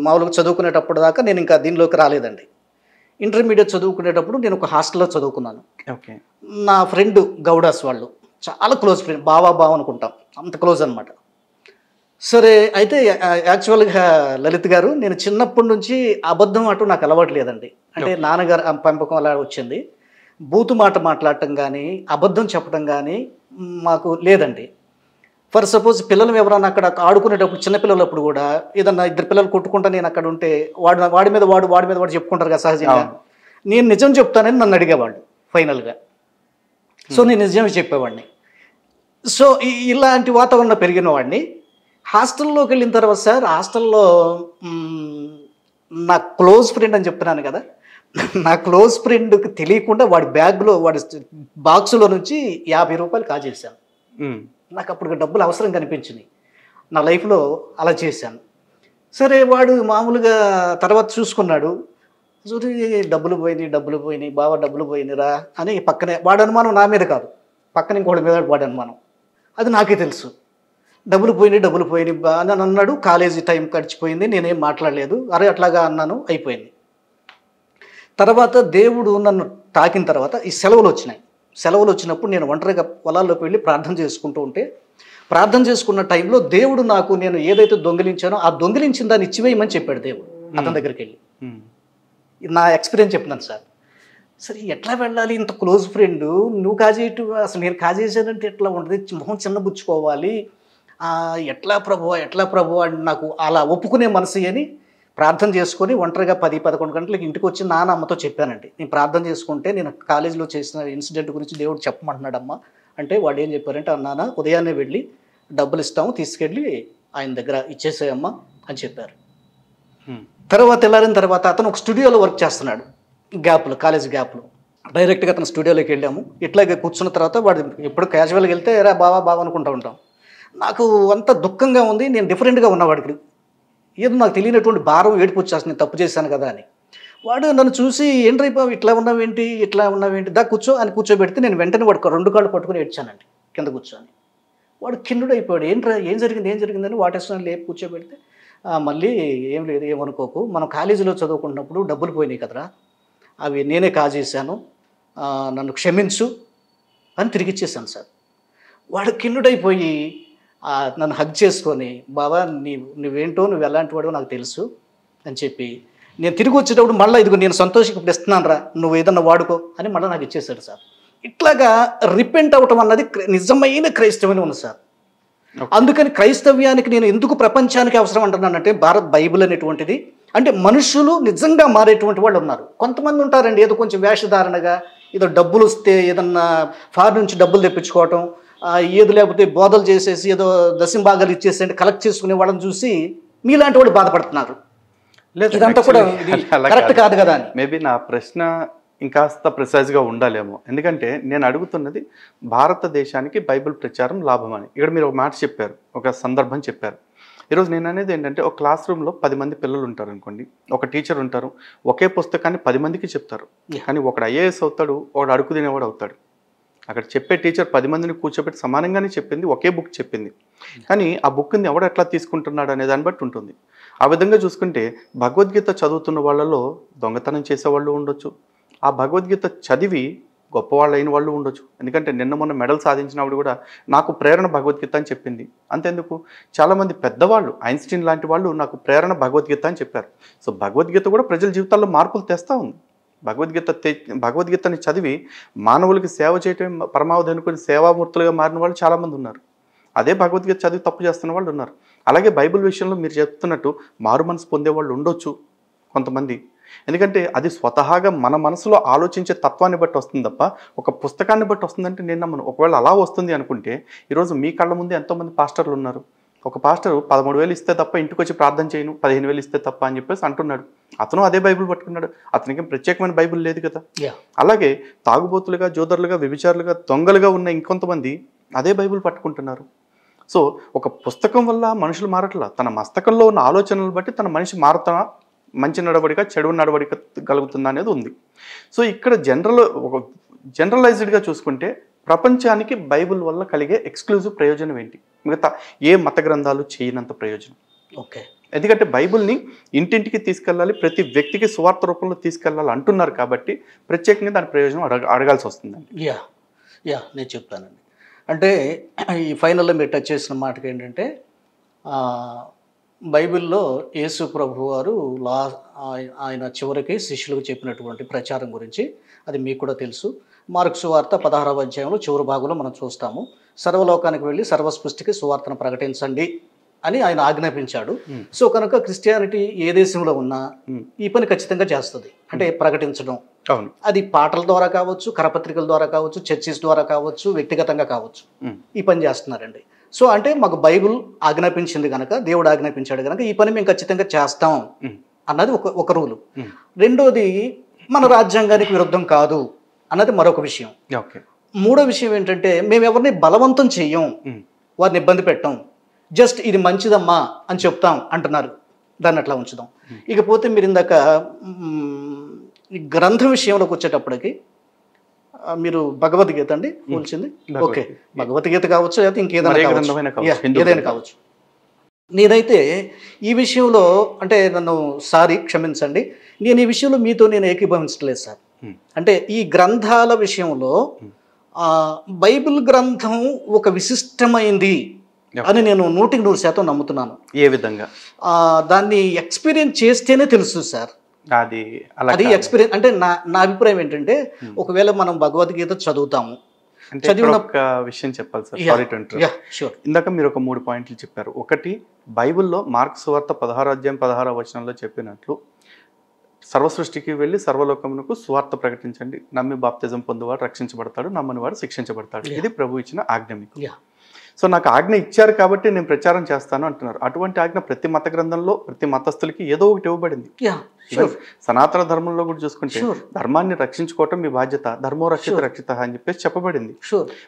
మామూలుగా చదువుకునేటప్పుడు దాకా నేను ఇంకా దీనిలోకి రాలేదండి. ఇంటర్మీడియట్ చదువుకునేటప్పుడు నేను ఒక హాస్టల్లో చదువుకున్నాను. ఓకే. నా ఫ్రెండ్ గౌడాస్ వాళ్ళు చాలా క్లోజ్ ఫ్రెండ్, బావ అనుకుంటాం, అంత క్లోజ్ అనమాట. సరే, అయితే యాక్చువల్గా లలిత్ గారు, నేను చిన్నప్పటి నుంచి అబద్ధం అటు నాకు అలవాటు లేదండి. అంటే నాన్నగారు పెంపకం అలా వచ్చింది. బూతు మాట మాట్లాడటం కానీ, అబద్ధం చెప్పడం కానీ మాకు లేదండి. ఫర్ సపోజ్ పిల్లలు ఎవరైనా అక్కడ ఆడుకునేటప్పుడు, చిన్నపిల్లలప్పుడు కూడా ఏదన్నా ఇద్దరు పిల్లలు కొట్టుకుంటా నేను అక్కడ ఉంటే వాడి మీద వాడు చెప్పుకుంటారు కదా సహజంగా. నేను నిజం చెప్తానని నన్ను అడిగేవాళ్ళు ఫైనల్గా. సో నేను నిజమే చెప్పేవాడిని. సో ఇలాంటి వాతావరణం పెరిగిన వాడిని. హాస్టల్లోకి వెళ్ళిన తర్వాత సార్, హాస్టల్లో నా క్లోజ్ ఫ్రెండ్ అని చెప్తున్నాను కదా, నా క్లోజ్ ఫ్రెండ్కి తెలియకుండా వాడి బ్యాగ్లో, వాడి బాక్సులో నుంచి 50 రూపాయలు కాజేశాను. నాకు అప్పుడు డబ్బులు అవసరం కనిపించింది, నా లైఫ్లో అలా చేశాను. సరే, వాడు మామూలుగా తర్వాత చూసుకున్నాడు, చూసి డబ్బులు పోయినాయి బావ, డబ్బులు పోయినాయిరా అని పక్కనే, వాడు అనుమానం నా మీద కాదు, పక్కన ఇంకోటి మీద వాడి అనుమానం, అది నాకే తెలుసు. డబ్బులు పోయినాయి బా అని అన్నాడు. కాలేజీ టైం గడిచిపోయింది, నేనేం మాట్లాడలేదు, అరే అట్లాగా అన్నాను, అయిపోయింది. తర్వాత దేవుడు నన్ను తాకిన తర్వాత ఈ సెలవులు వచ్చినాయి. సెలవులు వచ్చినప్పుడు నేను ఒంటరిగా పొలాల్లోకి వెళ్ళి ప్రార్థన చేసుకుంటూ ఉంటే, ప్రార్థన చేసుకున్న టైంలో దేవుడు నాకు, నేను ఏదైతే దొంగిలించానో ఆ దొంగిలించిన దాన్ని ఇచ్చివేయమని చెప్పాడు దేవుడు అతని దగ్గరికి వెళ్ళి. నా ఎక్స్పీరియన్స్ చెప్తున్నాను సార్. సరే, ఎట్లా వెళ్ళాలి, ఇంత క్లోజ్ ఫ్రెండ్ నువ్వు కాజేయటం, అసలు నేను కాజేసానంటే ఎట్లా ఉంటుంది, మొహం చిన్నబుచ్చుకోవాలి, ఎట్లా ప్రభు అని నాకు అలా ఒప్పుకునే మనసు అని ప్రార్థన చేసుకొని ఒంటరిగా 10-11 గంటలకు ఇంటికి వచ్చి నాన్న అమ్మతో చెప్పానండి. నేను ప్రార్థన చేసుకుంటే నేను కాలేజీలో చేసిన ఇన్సిడెంట్ గురించి దేవుడు చెప్పమంటున్నాడమ్మా అంటే, వాళ్ళు ఏం చెప్పారంటే, నాన్న ఉదయాన్నే వెళ్ళి డబ్బులు ఇస్తాము, తీసుకెళ్ళి ఆయన దగ్గర ఇచ్చేసేయమ్మా అని చెప్పారు. తర్వాత తెల్లారిన తర్వాత అతను ఒక స్టూడియోలో వర్క్ చేస్తున్నాడు, గ్యాప్లో, కాలేజ్ గ్యాప్లో. డైరెక్ట్గా అతను స్టూడియోలోకి వెళ్ళాము. ఇట్లాగే కూర్చున్న తర్వాత వాడు ఎప్పుడు క్యాజువల్గా వెళ్తే రా బావా అనుకుంటూ ఉంటాం. నాకు అంత దుఃఖంగా ఉంది, నేను డిఫరెంట్గా ఉన్నవాడికి ఏదో నాకు తెలియనటువంటి భారం, ఏడుపు వచ్చేస్తుంది, తప్పు చేశాను కదా అని. వాడు నన్ను చూసి, ఏంట్రా బాబు ఇట్లా ఉన్నావేంటి, దా కూర్చో అని కూర్చోబెడితే నేను వెంటనే వాడు 2 కాళ్ళు పట్టుకుని ఏడ్చానండి కింద కూర్చొని. వాడు కిన్నుడైపోయాడు, ఏంట్రా ఏం జరిగిందని వాటేస్తున్నాను లేపు కూర్చోబెడితే, మళ్ళీ ఏం లేదు, ఏమనుకోకు, మనం కాలేజీలో చదువుకుంటున్నప్పుడు డబ్బులు పోయినాయి కదరా, అవి నేనే కాజేశాను, నన్ను క్షమించు అని తిరిగి ఇచ్చేసాను సార్. వాడు కిన్నుడైపోయి నన్ను హగ్ చేసుకొని, బాబా నువ్వేంటో, నువ్వు ఎలాంటి వాడో నాకు తెలుసు అని చెప్పి, నేను తిరిగి వచ్చేటప్పుడు మళ్ళీ ఇదిగో నేను సంతోషంగా ఇప్పుడు ఇస్తున్నాను రా, నువ్వు ఏదన్నా వాడుకో అని మళ్ళీ నాకు ఇచ్చేసాడు సార్. ఇట్లాగా రిపెంట్ అవ్వటం అన్నది నిజమైన క్రైస్తవ్యం ఉంది సార్. అందుకని క్రైస్తవ్యానికి నేను ఎందుకు ప్రపంచానికి అవసరం అంటున్నానంటే, భారత్ బైబిల్ అనేటువంటిది, అంటే మనుషులు నిజంగా మారేటువంటి వాళ్ళు ఉన్నారు. కొంతమంది ఉంటారండి ఏదో కొంచెం వేషధారణగా, ఏదో డబ్బులు వస్తే ఏదన్నా ఫార్ నుంచి డబ్బులు తెప్పించుకోవటం, ఏది లేకపోతే బోధలు చేసేసి ఏదో దశంభాగాలు ఇచ్చేసి కలెక్ట్ చేసుకునే వాళ్ళని చూసి మీలాంటి వాళ్ళు బాధపడుతున్నారు. ఇదంతా కూడా కరెక్ట్ కాదు కదా అని. మేబీ నా ప్రశ్న ఇంకాస్త ప్రిసైజ్గా ఉండాలేమో, ఎందుకంటే నేను అడుగుతున్నది భారతదేశానికి బైబిల్ ప్రచారం లాభం అని. ఇక్కడ మీరు ఒక మాట చెప్పారు, ఒక సందర్భం చెప్పారు. ఈరోజు నేను అనేది ఏంటంటే, ఒక క్లాస్ రూమ్లో 10 మంది పిల్లలు ఉంటారు అనుకోండి, ఒక టీచర్ ఉంటారు, ఒకే పుస్తకాన్ని 10 మందికి చెప్తారు. కానీ ఒకడు ఐఏఎస్ అవుతాడు, ఒకడు అడుగు తినేవాడు అవుతాడు. అక్కడ చెప్పే టీచర్ 10 మందిని కూర్చోబెట్టి సమానంగానే చెప్పింది, ఒకే బుక్ చెప్పింది. కానీ ఆ బుక్ని ఎవడు ఎట్లా తీసుకుంటున్నాడు అనే దాన్ని బట్టి ఉంటుంది. ఆ విధంగా చూసుకుంటే భగవద్గీత చదువుతున్న వాళ్ళలో దొంగతనం చేసేవాళ్ళు ఉండొచ్చు, ఆ భగవద్గీత చదివి గొప్పవాళ్ళు అయిన వాళ్ళు ఉండొచ్చు. ఎందుకంటే నిన్న మొన్న మెడల్ సాధించినప్పుడు కూడా నాకు ప్రేరణ భగవద్గీత అని చెప్పింది. అంతెందుకు, చాలామంది పెద్దవాళ్ళు, ఐన్స్టీన్ లాంటి వాళ్ళు నాకు ప్రేరణ భగవద్గీత అని చెప్పారు. సో భగవద్గీత కూడా ప్రజల జీవితాల్లో మార్పులు తెస్తూ ఉంది. భగవద్గీతని చదివి మానవులకి సేవ చేయటం పరమావధి అనుకుని సేవామూర్తులుగా మారిన వాళ్ళు చాలామంది ఉన్నారు. అదే భగవద్గీత చదివి తప్పు చేస్తున్న వాళ్ళు ఉన్నారు. అలాగే బైబిల్ విషయంలో మీరు చెప్తున్నట్టు మారు మనసు పొందే వాళ్ళు ఉండొచ్చు కొంతమంది. ఎందుకంటే అది స్వతహాగా మన మనసులో ఆలోచించే తత్వాన్ని బట్టి వస్తుంది తప్ప ఒక పుస్తకాన్ని బట్టి వస్తుందంటే నేను నమ్మను. ఒకవేళ అలా వస్తుంది అనుకుంటే ఈరోజు మీ కళ్ళ ముందే ఎంతోమంది పాస్టర్లు ఉన్నారు. ఒక పాస్టర్ 13,000 ఇస్తే తప్ప ఇంటికి వచ్చి ప్రార్థన చేయను, 15,000 ఇస్తే తప్ప అని చెప్పేసి అంటున్నాడు. అతను అదే బైబిల్ పట్టుకున్నాడు. అతనికి ప్రత్యేకమైన బైబిల్ లేదు కదా. అలాగే తాగుబోతులుగా, జోదరులుగా, వ్యభిచారులుగా, దొంగలుగా ఉన్న ఇంకొంతమంది అదే బైబిల్ పట్టుకుంటున్నారు. సో ఒక పుస్తకం వల్ల మనుషులు మారట్లా, తన మస్తకంలో ఉన్న ఆలోచనలు బట్టి తన మనిషి మారుతున్నా మంచి నడవడిక చెడు నడవడిక కలుగుతుందా అనేది ఉంది. సో ఇక్కడ ఒక జనరలైజ్డ్గా చూసుకుంటే ప్రపంచానికి బైబిల్ వల్ల కలిగే ఎక్స్క్లూజివ్ ప్రయోజనం ఏంటి? మిగతా ఏ మత గ్రంథాలు చేయనంత ప్రయోజనం. ఓకే, ఎందుకంటే బైబిల్ని ఇంటింటికి తీసుకెళ్ళాలి, ప్రతి వ్యక్తికి సువార్త రూపంలో తీసుకెళ్ళాలి అంటున్నారు కాబట్టి ప్రత్యేకంగా దాని ప్రయోజనం అడగాల్సి వస్తుందండి. నేను చెప్తానండి. అంటే ఈ ఫైనల్లో మీరు టచ్ చేసిన మాటకి ఏంటంటే బైబిల్లో యేసు ప్రభు వారు ఆయన చివరికి శిష్యులకు చెప్పినటువంటి ప్రచారం గురించి అది మీకు కూడా తెలుసు. మార్కు సువార్త 16వ అధ్యాయంలో చివరి భాగంలో మనం చూస్తాము. సర్వలోకానికి వెళ్ళి సర్వసృష్టికి సువార్తను ప్రకటించండి అని ఆయన ఆజ్ఞాపించాడు. సో కనుక క్రిస్టియానిటీ ఏ దేశంలో ఉన్నా ఈ పని ఖచ్చితంగా చేస్తుంది. అంటే ప్రకటించడం, అది పాటల ద్వారా కావచ్చు, కరపత్రికల ద్వారా కావచ్చు, చర్చిస్ ద్వారా కావచ్చు, వ్యక్తిగతంగా కావచ్చు, ఈ పని చేస్తున్నారండి. సో అంటే మాకు బైబిల్ ఆజ్ఞాపించింది కనుక, దేవుడు ఆజ్ఞాపించాడు కనుక ఈ పని మేము ఖచ్చితంగా చేస్తాం అన్నది ఒక రూలు. రెండోది మన రాజ్యాంగానికి విరుద్ధం కాదు అన్నది మరొక విషయం. మూడో విషయం ఏంటంటే మేము ఎవరిని బలవంతం చెయ్యం, వారిని ఇబ్బంది పెట్టాం, జస్ట్ ఇది మంచిదమ్మా అని చెప్తాం అంటున్నారు. దాన్ని అట్లా ఉంచుదాం. ఇకపోతే మీరు ఇందాక ఈ గ్రంథం విషయంలోకి వచ్చేటప్పటికి మీరు భగవద్గీత అండి పోల్చింది. ఓకే, భగవద్గీత కావచ్చు, లేకపోతే ఇంకేదైనా కావచ్చు. నేనైతే ఈ విషయంలో అంటే క్షమించండి, నేను ఈ విషయంలో మీతో నేను ఏకీభవించట్లేదు సార్. అంటే ఈ గ్రంథాల విషయంలో బైబిల్ గ్రంథం ఒక విశిష్టమైంది అని నేను 100% నమ్ముతున్నాను. ఏ విధంగా? దాన్ని ఎక్స్పీరియన్స్ చేస్తేనే తెలుసు సార్. అది ఎక్స్పీరియన్స్ అంటే నా అభిప్రాయం ఏంటంటే, ఒకవేళ మనం భగవద్గీత చదువుతాము, చదివిన ఒక విషయం చెప్పాలి సార్, సారీ టు ఇంటరప్ట్. ఇందాక మీరు ఒక 3 పాయింట్లు చెప్పారు. ఒకటి, బైబిల్లో మార్కు సువార్త 16వ అధ్యాయం 16వ వచనంలో చెప్పినట్లు సర్వసృష్టికి వెళ్ళి సర్వలోకమునకు సువార్త ప్రకటించండి, నమ్మి బాప్తిజం పొందువాడు రక్షించబడతాడు, నమ్మని వాడు శిక్షించబడతాడు. ఇది ప్రభు ఇచ్చిన ఆజ్ఞ మీకు. సో నాకు ఆజ్ఞ ఇచ్చారు కాబట్టి నేను ప్రచారం చేస్తాను అంటున్నారు. అటువంటి ఆజ్ఞ ప్రతి మత గ్రంథంలో ప్రతి మతస్థులకి ఏదో ఒకటి ఇవ్వబడింది. సనాతన ధర్మంలో కూడా చూసుకుంటే ధర్మాన్ని రక్షించుకోవటం మీ బాధ్యత, ధర్మో రక్షిత అని చెప్పేసి చెప్పబడింది.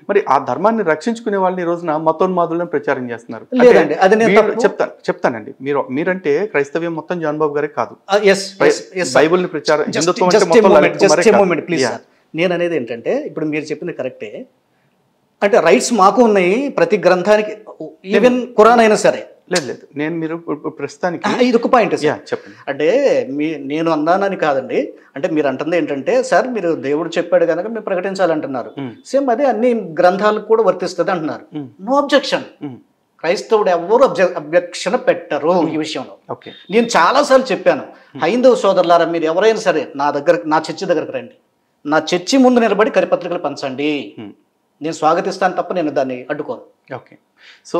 మరి ఆ ధర్మాన్ని రక్షించుకునే వాళ్ళని ఈ రోజున మతోన్మాదులను ప్రచారం చేస్తున్నారు. చెప్తానండి, మీరంటే క్రైస్తవ్యం మొత్తం జాన్ బాబు గారే కాదు, బైబుల్ ని ప్రచారం నేను అనేది ఏంటంటే, ఇప్పుడు మీరు చెప్పింది కరెక్టే. అంటే రైట్స్ మాకు ఉన్నాయి ప్రతి గ్రంథానికి, ఈవెన్ ఖురాన్ అయినా సరే. లేదు, నేను మీరు ప్రస్తుతానికి ఇది ఒక పాయింట్ చెప్పండి. అంటే నేను అన్నానని కాదండి, అంటే మీరు అంటుంది ఏంటంటే, సార్ మీరు దేవుడు చెప్పాడు కనుక మీరు ప్రకటించాలంటున్నారు. సేమ్ అదే అన్ని గ్రంథాలకు కూడా వర్తిస్తుంది అంటున్నారు. No objection. క్రైస్తవుడు ఎవరు అబ్జెక్షన్ పెట్టరు ఈ విషయంలో. నేను చాలాసార్లు చెప్పాను, హైందవ సోదరులారా మీరు ఎవరైనా సరే నా చర్చి దగ్గరకు రండి, నా చర్చి ముందు నిలబడి కరిపత్రికలు పంచండి, నేను స్వాగతిస్తాను తప్ప నేను దాన్ని అడ్డుకోను. ఓకే, సో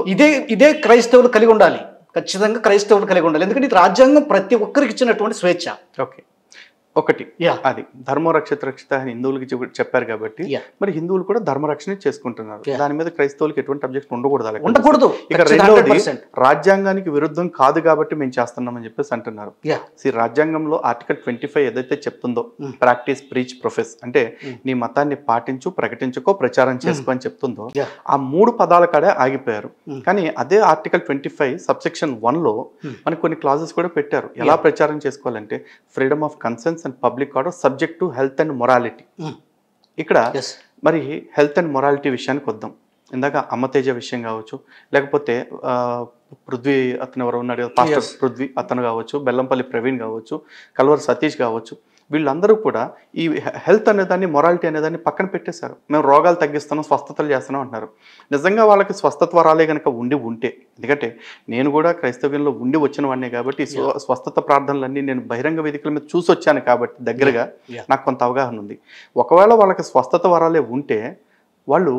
ఇదే క్రైస్తవులు కలిగి ఉండాలి, ఖచ్చితంగా క్రైస్తవులు కలిగి ఉండాలి. ఎందుకంటే ఇది రాజ్యాంగం ప్రతి ఒక్కరికి ఇచ్చినటువంటి స్వేచ్ఛ. ఓకే, ఒకటి అది ధర్మ రక్షిత అని హిందువులకి చెప్పారు కాబట్టి మరి హిందువులు కూడా ధర్మరక్షణ చేసుకుంటున్నారు. దాని మీద క్రైస్తవులకి ఎటువంటి అబ్జెక్షన్ ఉండకూడదు. ఇక రెండవది, రాజ్యాంగానికి విరుద్ధం కాదు కాబట్టి మేము చేస్తున్నామని చెప్పేసి అంటున్నారు. రాజ్యాంగంలో ఆర్టికల్ 25 ఏదైతే చెప్తుందో, ప్రాక్టీస్ ప్రీచ్ ప్రొఫెస్ అంటే నీ మతాన్ని పాటించు, ప్రకటించుకో, ప్రచారం చేసుకో అని చెప్తుందో, ఆ 3 పదాల కాడే ఆగిపోయారు. కానీ అదే ఆర్టికల్ 25 సబ్సెక్షన్ 1లో మనకి కొన్ని క్లాజెస్ కూడా పెట్టారు. ఎలా ప్రచారం చేసుకోవాలంటే freedom of conscience and public order subject to health and morality. ఇక్కడ మరి హెల్త్ అండ్ మొరాలిటీ విషయానికి వద్దాం. ఇందాక అమ్మతేజ విషయం కావచ్చు, లేకపోతే పృథ్వీ అతను ఎవరు ఉన్నాడు, పాస్టర్ పృథ్వీ అతను కావచ్చు, బెల్లంపల్లి ప్రవీణ్ కావచ్చు, కల్వర్ సతీష్ కావచ్చు, వీళ్ళందరూ కూడా ఈ హెల్త్ అనేదాన్ని, మొరాలిటీ అనేదాన్ని పక్కన పెట్టేశారు. మేము రోగాలు తగ్గిస్తున్నాం, స్వస్థతలు చేస్తున్నాం అంటున్నారు. నిజంగా వాళ్ళకి స్వస్థత వరాలే కనుక ఉంటే, ఎందుకంటే నేను కూడా క్రైస్తవ్యంలో ఉండి వచ్చిన వాడినే కాబట్టి స్వస్థత ప్రార్థనలన్నీ నేను బహిరంగ వేదికల మీద చూసి వచ్చాను కాబట్టి దగ్గరగా నాకు కొంత అవగాహన ఉంది. ఒకవేళ వాళ్ళకి స్వస్థత వరాలే ఉంటే వాళ్ళు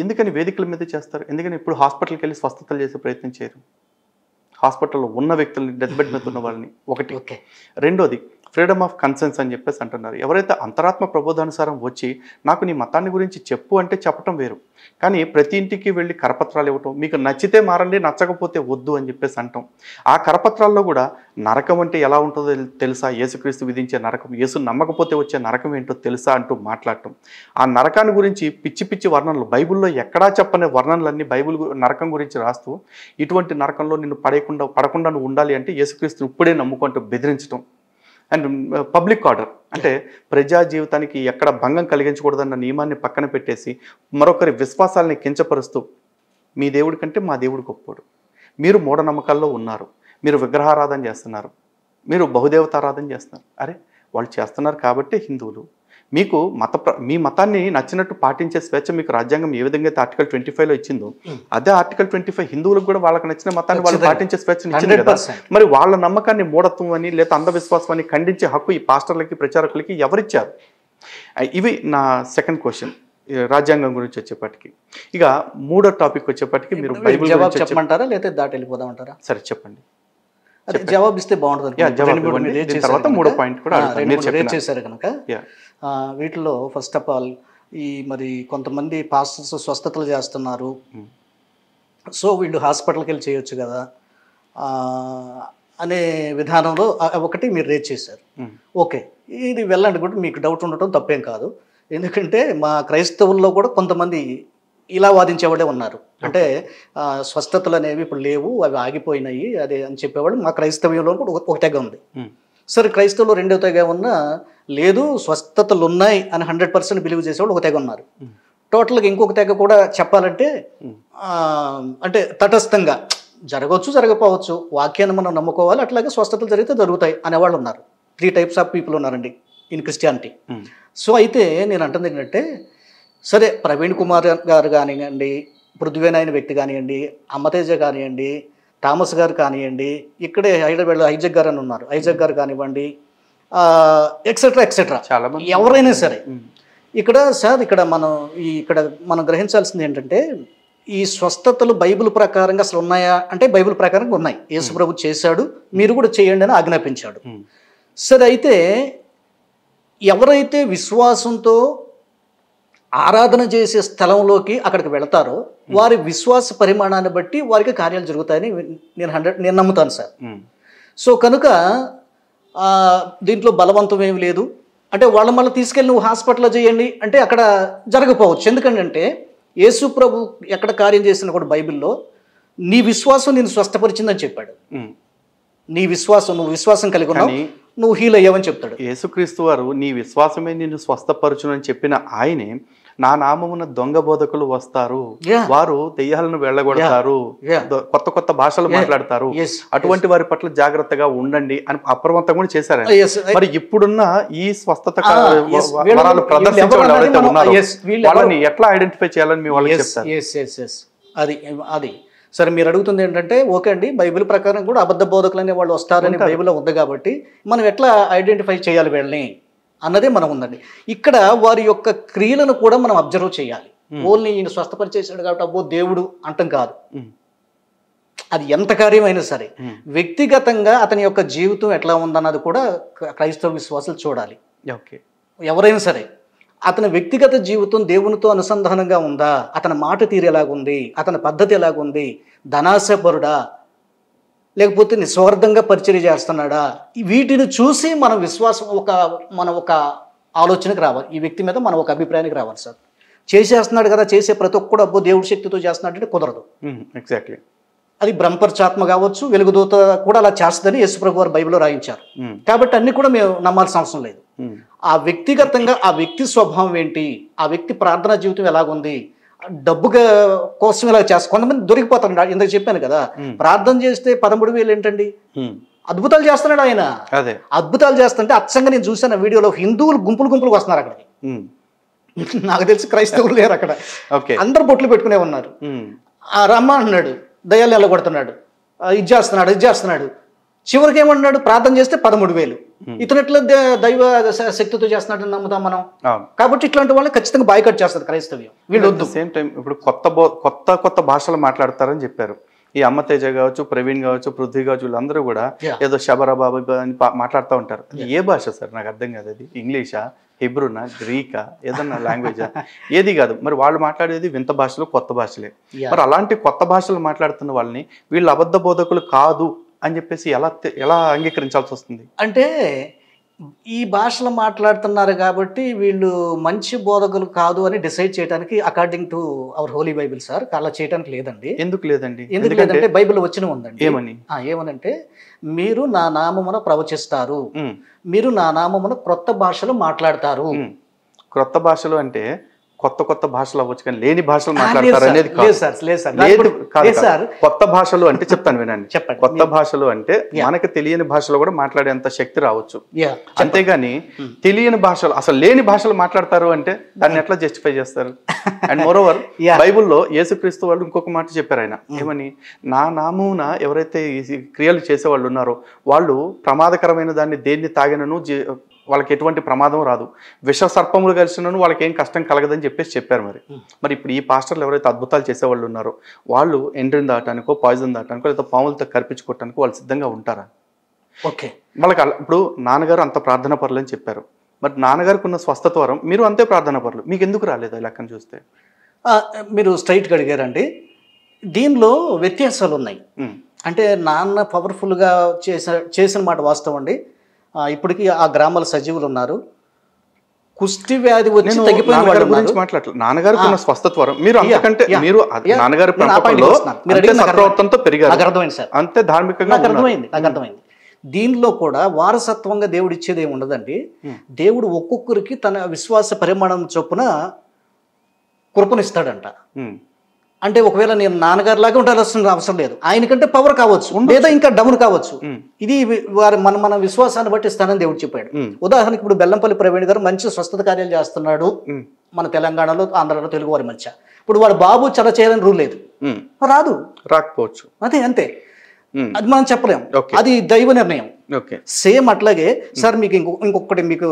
ఎందుకని వేదికల మీద చేస్తారు? ఎందుకని ఇప్పుడు హాస్పిటల్కి వెళ్ళి స్వస్థతలు చేసే ప్రయత్నం చేయరు? హాస్పిటల్లో ఉన్న వ్యక్తుల్ని, డెత్ బెడ్ మీద ఉన్న వాళ్ళని ఒకటి. రెండోది ఫ్రీడమ్ ఆఫ్ కన్సెన్స్ అని చెప్పేసి అంటున్నారు. ఎవరైతే అంతరాత్మ ప్రబోధానుసారం వచ్చి నాకు నీ మతాన్ని గురించి చెప్పు అంటే చెప్పటం వేరు, కానీ ప్రతి ఇంటికి వెళ్ళి కరపత్రాలు ఇవ్వటం, మీకు నచ్చితే మారండి, నచ్చకపోతే వద్దు అని చెప్పేసి అంటాం. ఆ కరపత్రాల్లో కూడా నరకం అంటే ఎలా ఉంటుందో తెలుసా, యేసుక్రీస్తు విధించే నరకం, యేసు నమ్మకపోతే వచ్చే నరకం ఏంటో తెలుసా అంటూ మాట్లాడటం. ఆ నరకాన్ని గురించి పిచ్చి పిచ్చి వర్ణనలు, బైబిల్లో ఎక్కడా చెప్పని వర్ణనలన్నీ బైబిల్ నరకం గురించి రాస్తూ, ఇటువంటి నరకంలో నిన్ను పడకుండా నువ్వు ఉండాలి అంటే యేసుక్రీస్తుని ఇప్పుడే నమ్ముకుంటూ బెదిరించడం. అండ్ పబ్లిక్ ఆర్డర్ అంటే ప్రజా జీవితానికి ఎక్కడ భంగం కలిగించకూడదన్న నియమాన్ని పక్కన పెట్టేసి మరొకరి విశ్వాసాలని కించపరుస్తూ మీ దేవుడి కంటే మా దేవుడు గొప్పోడు, మీరు మూఢనమ్మకాల్లో ఉన్నారు, మీరు విగ్రహారాధన చేస్తున్నారు, మీరు బహుదేవతారాధన చేస్తున్నారు. అరే వాళ్ళు చేస్తున్నారు కాబట్టి హిందువులు, మీకు మీ మతాన్ని నచ్చినట్టు పాటించే స్వేచ్ఛ మీకు రాజ్యాంగం ఏ విధంగా అయితే ఆర్టికల్ 25లో ఇచ్చిందో అదే ఆర్టికల్ 25 హిందువులకు కూడా వాళ్ళకి నచ్చిన మతాన్ని వాళ్ళు పాటించే స్వేచ్ఛను ఇచ్చింది కదా. మరి వాళ్ళ నమ్మకాన్ని మూఢత్వం అని లేదా అంధవిశ్వాసం అని ఖండించే హక్కు ఈ పాస్టర్లకి, ప్రచారకులకి ఎవరిచ్చారు? ఇవి నా సెకండ్ క్వశ్చన్ రాజ్యాంగం గురించి వచ్చేప్పటికి. ఇక మూడో టాపిక్ వచ్చేప్పటికి మీరు బైబిల్ జవాబు చెప్పమంటారా లేదా దాటి వెళ్ళిపోదామంటారా? సరే చెప్పండి. జవాబు ఇస్తే బాగుంటుంది. తర్వాత మూడో పాయింట్ కూడా చేశారు కనుక వీటిలో ఫస్ట్ ఆఫ్ ఆల్ మరి కొంతమంది పాస్టర్స్ స్వస్థతలు చేస్తున్నారు, సో వీళ్ళు హాస్పిటల్కి వెళ్ళి చేయొచ్చు కదా అనే విధానంలో ఒకటి మీరు రేట్ చేశారు. ఓకే, ఇది వెళ్ళండి కూడా మీకు డౌట్ ఉండటం తప్పేం కాదు. ఎందుకంటే మా క్రైస్తవుల్లో కూడా కొంతమంది ఇలా వాదించేవాళ్ళే ఉన్నారు. అంటే స్వస్థతలు అనేవి ఇప్పుడు లేవు, అవి ఆగిపోయినాయి అదే అని చెప్పేవాళ్ళు మా క్రైస్తవ్యంలో కూడా ఒక తెగ ఉంది. సరే, క్రైస్తవులు రెండో తెగ ఉన్నా లేదు స్వస్థతలు ఉన్నాయి అని 100% బిలీవ్ చేసేవాళ్ళు ఒక తెగ ఉన్నారు. టోటల్గా ఇంకొక తెగ కూడా చెప్పాలంటే అంటే తటస్థంగా జరగవచ్చు, జరగకపోవచ్చు, వాక్యాన్ని మనం నమ్ముకోవాలి, అట్లాగే స్వస్థతలు జరిగితే జరుగుతాయి అనేవాళ్ళు ఉన్నారు. 3 types ఆఫ్ పీపుల్ ఉన్నారండి ఇన్ క్రిస్టియానిటీ. సో అయితే నేను అంటుంది ఏంటంటే, సరే ప్రవీణ్ కుమార్ గారు కానివ్వండి, పృథ్వీనాయన వ్యక్తి కానివ్వండి, అమ్మతేజ కానివ్వండి, థామస్ గారు కానివ్వండి, ఇక్కడే హైదరాబాద్లో ఐజక్ గారు అని ఉన్నారు, ఐజక్ గారు కానివ్వండి, ఎక్సెట్రా ఎక్సెట్రా ఎవరైనా సరే ఇక్కడ మనం గ్రహించాల్సింది ఏంటంటే, ఈ స్వస్థతలు బైబిల్ ప్రకారంగా అసలు ఉన్నాయా అంటే బైబిల్ ప్రకారంగా ఉన్నాయి. యేసు ప్రభు చేశాడు, మీరు కూడా చేయండి అని ఆజ్ఞాపించాడు. సరే, అయితే ఎవరైతే విశ్వాసంతో ఆరాధన చేసే స్థలంలోకి అక్కడికి వెళతారో వారి విశ్వాస పరిమాణాన్ని బట్టి వారికి కార్యాలు జరుగుతాయని నేను నమ్ముతాను సార్. సో కనుక దీంట్లో బలవంతం ఏమి లేదు. అంటే వాళ్ళ మళ్ళీ తీసుకెళ్ళి నువ్వు హాస్పిటల్లో చేయండి అంటే అక్కడ జరగకపోవచ్చు. ఎందుకంటే యేసు ప్రభు ఎక్కడ కార్యం చేసినా కూడా బైబిల్లో నీ విశ్వాసం నేను స్వస్థపరిచిందని చెప్పాడు. నీ విశ్వాసం, నువ్వు విశ్వాసం కలిగి ఉన్నావు, నువ్వు హీల్ అయ్యావని చెప్తాడు. యేసుక్రీస్తు వారు నీ విశ్వాసమే నిన్ను స్వస్థపరచునని చెప్పిన ఆయనే నా నామమున దొంగ బోధకులు వస్తారు, వారు దెయ్యాలను వెళ్ళగొడతారు, కొత్త కొత్త భాషలు మాట్లాడతారు, అటువంటి వారి పట్ల జాగ్రత్తగా ఉండండి అని అప్రమత్తం కూడా చేశారు. మరి ఇప్పుడున్న ఈ స్వస్థత వరాలు ప్రదర్శించే వాళ్ళు ఎవరైతే ఉన్నారో వాళ్ళని ఎట్లా ఐడెంటిఫై చేయాలని మీ వాళ్ళకి చెప్తారు? అది సరే, మీరు అడుగుతుంది ఏంటంటే ఓకే అండి, బైబిల్ ప్రకారం కూడా అబద్ధ బోధకులు అనే వాళ్ళు వస్తారని బైబిల్లో ఉంది కాబట్టి మనం ఎట్లా ఐడెంటిఫై చేయాలి వీళ్ళని అన్నదే మనం ఉందండి. ఇక్కడ వారి యొక్క క్రియలను కూడా మనం అబ్జర్వ్ చేయాలి. ఓన్లీ ఈయన స్వస్థపరిచేసాడు కాబట్టి అబ్బో దేవుడు అంటం కాదు. అది ఎంత కార్యమైనా సరే వ్యక్తిగతంగా అతని యొక్క జీవితం ఎట్లా ఉందన్నది కూడా క్రైస్తవ విశ్వాసాలు చూడాలి. ఎవరైనా సరే అతని వ్యక్తిగత జీవితం దేవునితో అనుసంధానంగా ఉందా, అతని మాట తీరు ఎలాగుంది, అతని పద్ధతి ఎలాగుంది, ధనాశపరుడా లేకపోతే నిస్వార్థంగా పరిచర్య చేస్తున్నాడా, వీటిని చూసి మన విశ్వాసం మన ఒక ఆలోచనకు రావాలి. ఈ వ్యక్తి మీద మనం ఒక అభిప్రాయానికి రావాలి. సార్ చేసేస్తున్నాడు కదా, చేసే ప్రతి ఒక్కడు అబ్బో దేవుడి శక్తితో చేస్తున్నాడు అంటే కుదరదు. ఎగ్జాక్ట్లీ. అది బ్రహ్మపరచాత్మ కావచ్చు, వెలుగుదూత కూడా అలా చేస్తుందని యేసుప్రభు వారు బైబిల్లో రాయించారు. కాబట్టి అన్ని కూడా మేము నమ్మాల్సిన అవసరం లేదు. ఆ వ్యక్తిగతంగా ఆ వ్యక్తి స్వభావం ఏంటి, ఆ వ్యక్తి ప్రార్థనా జీవితం ఎలాగుంది, డబ్బు కోసం ఇలా చేస్తారు. కొంతమంది దొరికిపోతారు. ఇందాక చెప్పాను కదా, ప్రార్థన చేస్తే 13,000 ఏంటండి, అద్భుతాలు చేస్తున్నాడు ఆయన. అదే అద్భుతాలు చేస్తుంటే అచ్చంగా నేను చూసాను ఆ వీడియోలో, హిందువులు గుంపులు గుంపులుగా వస్తున్నారు అక్కడికి. నాకు తెలిసి క్రైస్తవులు లేరు అక్కడ, ఓకే అందరు బొట్లు పెట్టుకునే ఉన్నారు. ఆ రమ్మ అంటున్నాడు, దయ్యాలు నిలగొడుతున్నాడు, ఇది చేస్తున్నాడు. చివరికి ఏమన్నాడు, ప్రార్థన చేస్తే 13,000. ఇతను ఎట్లా దైవ శక్తితో చేస్తున్నాడని నమ్ముతాం మనం. కాబట్టి ఇట్లాంటి వాళ్ళని ఖచ్చితంగా బాయ్కట్ చేస్తుంది క్రైస్తవ్యం. వీళ్ళు వద్దు. సేమ్ టైం ఇప్పుడు కొత్త భాషలు మాట్లాడతారని చెప్పారు. ఈ అమ్మ తేజ కావచ్చు, ప్రవీణ్ కావచ్చు, పృథ్వీ కావచ్చు, వీళ్ళందరూ కూడా ఏదో శబరా బాబు అని మాట్లాడుతూ ఉంటారు. అది ఏ భాష సార్? నాకు అర్థం కాదు. అది ఇంగ్లీషా, హిబ్రూనా, గ్రీకా, ఏదన్నా లాంగ్వేజా? ఏది కాదు. మరి వాళ్ళు మాట్లాడేది వింత భాషలు, కొత్త భాషలే. మరి అలాంటి కొత్త భాషలు మాట్లాడుతున్న వాళ్ళని వీళ్ళు అబద్ధ బోధకులు కాదు అని చెప్పేసి ఎలా అంగీకరించాల్సి వస్తుంది? అంటే ఈ భాషలు మాట్లాడుతున్నారు కాబట్టి వీళ్ళు మంచి బోధకులు కాదు అని డిసైడ్ చేయడానికి according to our Holi Bible sir అలా చేయడానికి లేదండి. ఎందుకు లేదండి? ఎందుకంటే బైబిల్ వచ్చిన ఉందండి. ఏమనంటే మీరు నా నామమున ప్రవచిస్తారు, మీరు నా నామమున క్రొత్త భాషలు మాట్లాడతారు. క్రొత్త భాషలు అంటే కొత్త భాషలు అవ్వచ్చు, కానీ లేని భాషలు మాట్లాడతారు అనేది కాదు. కొత్త భాషలు అంటే చెప్తాను వినండి. చెప్పండి. కొత్త భాషలు అంటే మనకు తెలియని భాషలో కూడా మాట్లాడేంత శక్తి రావచ్చు. అంతేగాని తెలియని భాషలు, అసలు లేని భాషలు మాట్లాడతారు అంటే దాన్ని ఎట్లా జస్టిఫై చేస్తారు? అండ్ మోరోవర్ బైబుల్లో యేసుక్రీస్తు వాళ్ళు ఇంకొక మాట చెప్పారు. ఆయన ఏమని, నా నామమున ఎవరైతే ఈ క్రియలు చేసేవాళ్ళు ఉన్నారో వాళ్ళు ప్రమాదకరమైన దాన్ని దేన్ని తాగినను వాళ్ళకి ఎటువంటి ప్రమాదం రాదు, విష సర్పములు కలిసినను వాళ్ళకి ఏం కష్టం కలగదని చెప్పారు. మరి ఇప్పుడు ఈ పాస్టర్లు ఎవరైతే అద్భుతాలు చేసేవాళ్ళు ఉన్నారో వాళ్ళు ఎండ్రిని దాటానికో, పాయిజన్ దాటానికో, లేదా పాములతో కరిపించుకోవటానికో వాళ్ళు సిద్ధంగా ఉంటారా? ఓకే, వాళ్ళకి ఇప్పుడు నాన్నగారు అంత ప్రార్థన పరులు అని చెప్పారు. మరి నాన్నగారికి ఉన్న స్వస్థత వరం, మీరు అంతే ప్రార్థన పరులు, మీకు ఎందుకు రాలేదు ఆ లెక్కను చూస్తే? మీరు స్ట్రైట్గా అడిగారండి. దీనిలో వ్యత్యాసాలు ఉన్నాయి. అంటే నాన్న పవర్ఫుల్గా చేసిన మాట వాస్తవం అండి. ఇప్పటికీ ఆ గ్రామాల సజీవులు ఉన్నారు. కుష్టి వ్యాధి వచ్చి తగ్గిపోయిన వాళ్ళ గురించి మాట్లాడలేదు. నాన్నగారికి ఉన్న స్వస్థత వరం, మీరు అంతకంటే మీరు నాన్నగారి సత్ప్రవర్తనతో పెరిగారు. నాకు అర్థమైంది సార్, అంతే ధార్మికంగా నాకు అర్థమైంది. దీనిలో కూడా వారసత్వంగా దేవుడు ఇచ్చేది ఏమి ఉండదండి. దేవుడు ఒక్కొక్కరికి తన విశ్వాస పరిమాణం చొప్పున కృపనిస్తాడంట. అంటే ఒకవేళ నేను నాన్నగారి లాగా ఉండాల్సిన అవసరం లేదు, ఆయనకంటే పవర్ కావచ్చు, లేదా ఇంకా డౌన్ కావచ్చు. ఇది మన విశ్వాసాన్ని బట్టి ఇస్తానని దేవుడు చెప్పాడు. ఉదాహరణకి ఇప్పుడు బెల్లంపల్లి ప్రవీణ్ గారు మంచి స్వస్థత కార్యాలు చేస్తున్నాడు మన తెలంగాణలో, ఆంధ్రాలో, తెలుగు వారి మధ్య. ఇప్పుడు వాడు బాబు చాలా చేయాలని రూల్ లేదు, రాకపోవచ్చు. అదే అంతే, అది మనం చెప్పలేం, అది దైవ నిర్ణయం. సేమ్ అట్లాగే సార్ మీకు ఇంకొకటి మీకు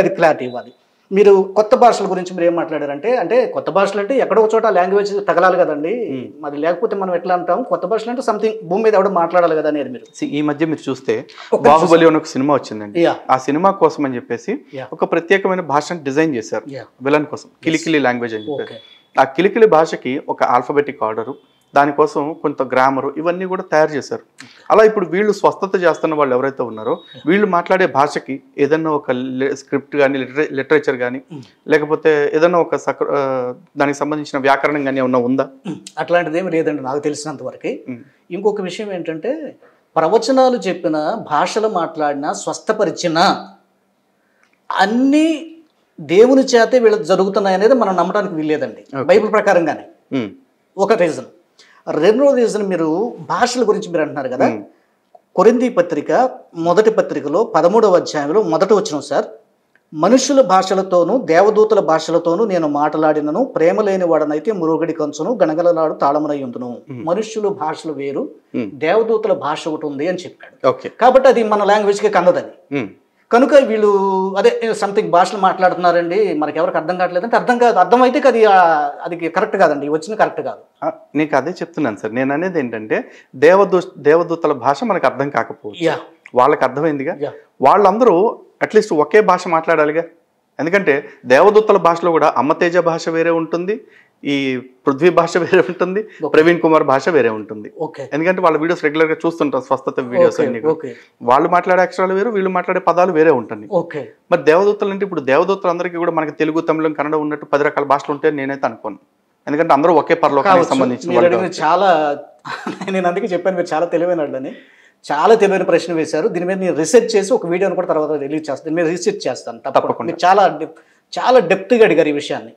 అది క్లారిటీ ఇవ్వాలి. మీరు కొత్త భాషల గురించి మీరు ఏం మాట్లాడారంటే, అంటే కొత్త భాషలు అంటే ఎక్కడో చోట లాంగ్వేజ్ తగలాలి కదండి, మరి లేకపోతే మనం ఎట్లా అంటాం? కొత్త భాషలు అంటే సంథింగ్ భూమి మీద ఎవడో మాట్లాడాలి కదా అనేది. మీరు ఈ మధ్య మీరు చూస్తే బాహుబలి అని ఒక సినిమా వచ్చిందండి. ఆ సినిమా కోసం అని చెప్పేసి ఒక ప్రత్యేకమైన భాషను డిజైన్ చేశారు విలన్ కోసం, కిలికిలి లాంగ్వేజ్ అని చెప్పేసి. ఆ కిలికిలి భాషకి ఒక ఆల్ఫాబెటిక్ ఆర్డరు, దానికోసం కొంత గ్రామరు, ఇవన్నీ కూడా తయారు చేశారు. అలా ఇప్పుడు వీళ్ళు స్వస్థత చేస్తున్న వాళ్ళు ఎవరైతే ఉన్నారో వీళ్ళు మాట్లాడే భాషకి ఏదన్నా ఒక స్క్రిప్ట్ కానీ, లిటరేచర్ కానీ, లేకపోతే ఏదన్నా ఒక దానికి సంబంధించిన వ్యాకరణం కానీ ఏమన్నా ఉందా? అట్లాంటిది ఏమి లేదండి నాకు తెలిసినంత వరకు. ఇంకొక విషయం ఏంటంటే, ప్రవచనాలు చెప్పిన, భాషలు మాట్లాడిన, స్వస్థపరిచిన అన్నీ దేవుని చేతే వీళ్ళకి జరుగుతున్నాయి అనేది మనం నమ్మడానికి వీల్లేదండి బైబిల్ ప్రకారంగానే. ఒక రీజన్. రెండో రీజన్, మీరు భాషల గురించి మీరు అంటున్నారు కదా, కొరింథీ పత్రిక మొదటి పత్రికలో 13వ అధ్యాయంలో మొదటి వచనం సార్, మనుషుల భాషలతోనూ దేవదూతల భాషలతోనూ నేను మాట్లాడినను, ప్రేమ లేని వాడనైతే మురుగడి కంచును గణగలనాడు తాళమునై ఉండును. మనుష్యుల భాషలు వేరు, దేవదూతల భాష ఒకటి ఉంది అని చెప్పాడు. కాబట్టి అది మన లాంగ్వేజ్కి కందదని. కనుక వీళ్ళు అదే సంథింగ్ భాషలు మాట్లాడుతున్నారండి, మనకి ఎవరికి అర్థం కావట్లేదు అంటే అర్థం కాదు, అర్థమైతే అది కరెక్ట్ కాదండి, వచ్చిన కరెక్ట్ కాదు. నీకు అదే చెప్తున్నాను సార్. నేను అనేది ఏంటంటే, దేవదూతల భాష మనకు అర్థం కాకపోవచ్చు, వాళ్ళకి అర్థమైందిగా. వాళ్ళందరూ అట్లీస్ట్ ఒకే భాష మాట్లాడాలిగా. ఎందుకంటే దేవదూతల భాషలో కూడా అమ్మ తేజ భాష వేరే ఉంటుంది, ఈ పృథ్వీ భాష వేరే ఉంటుంది, ప్రవీణ్ కుమార్ భాష వేరే ఉంటుంది. ఎందుకంటే వాళ్ళ వీడియోస్ రెగ్యులర్ గా చూస్తుంటాం, స్వస్థత వీడియోస్ అన్ని. వాళ్ళు మాట్లాడే అక్షరాలు వేరు, వీళ్ళు మాట్లాడే పదాలు వేరే ఉంటుంది. మరి దేవదూతలు అంటే, ఇప్పుడు దేవదూతలందరికీ కూడా మనకి తెలుగు, తమిళం, కన్నడ ఉన్నట్టు 10 రకాల భాషలు ఉంటాయని నేనైతే అనుకోను. ఎందుకంటే అందరూ ఒకే పరలోకానికి సంబంధించిన. చాలా నేను అందుకే చెప్పాను మీరు చాలా తెలివైన వాళ్ళని. చాలా తెలివైన ప్రశ్న వేశారు. దీని మీద నేను రీసెర్చ్ చేసి ఒక వీడియోని కూడా తర్వాత రిలీజ్ చేస్తాను. దీని మీద రీసెర్చ్ చేస్తాను తప్పకుండా. చాలా డెప్త్గా అడిగారు ఈ విషయాన్ని.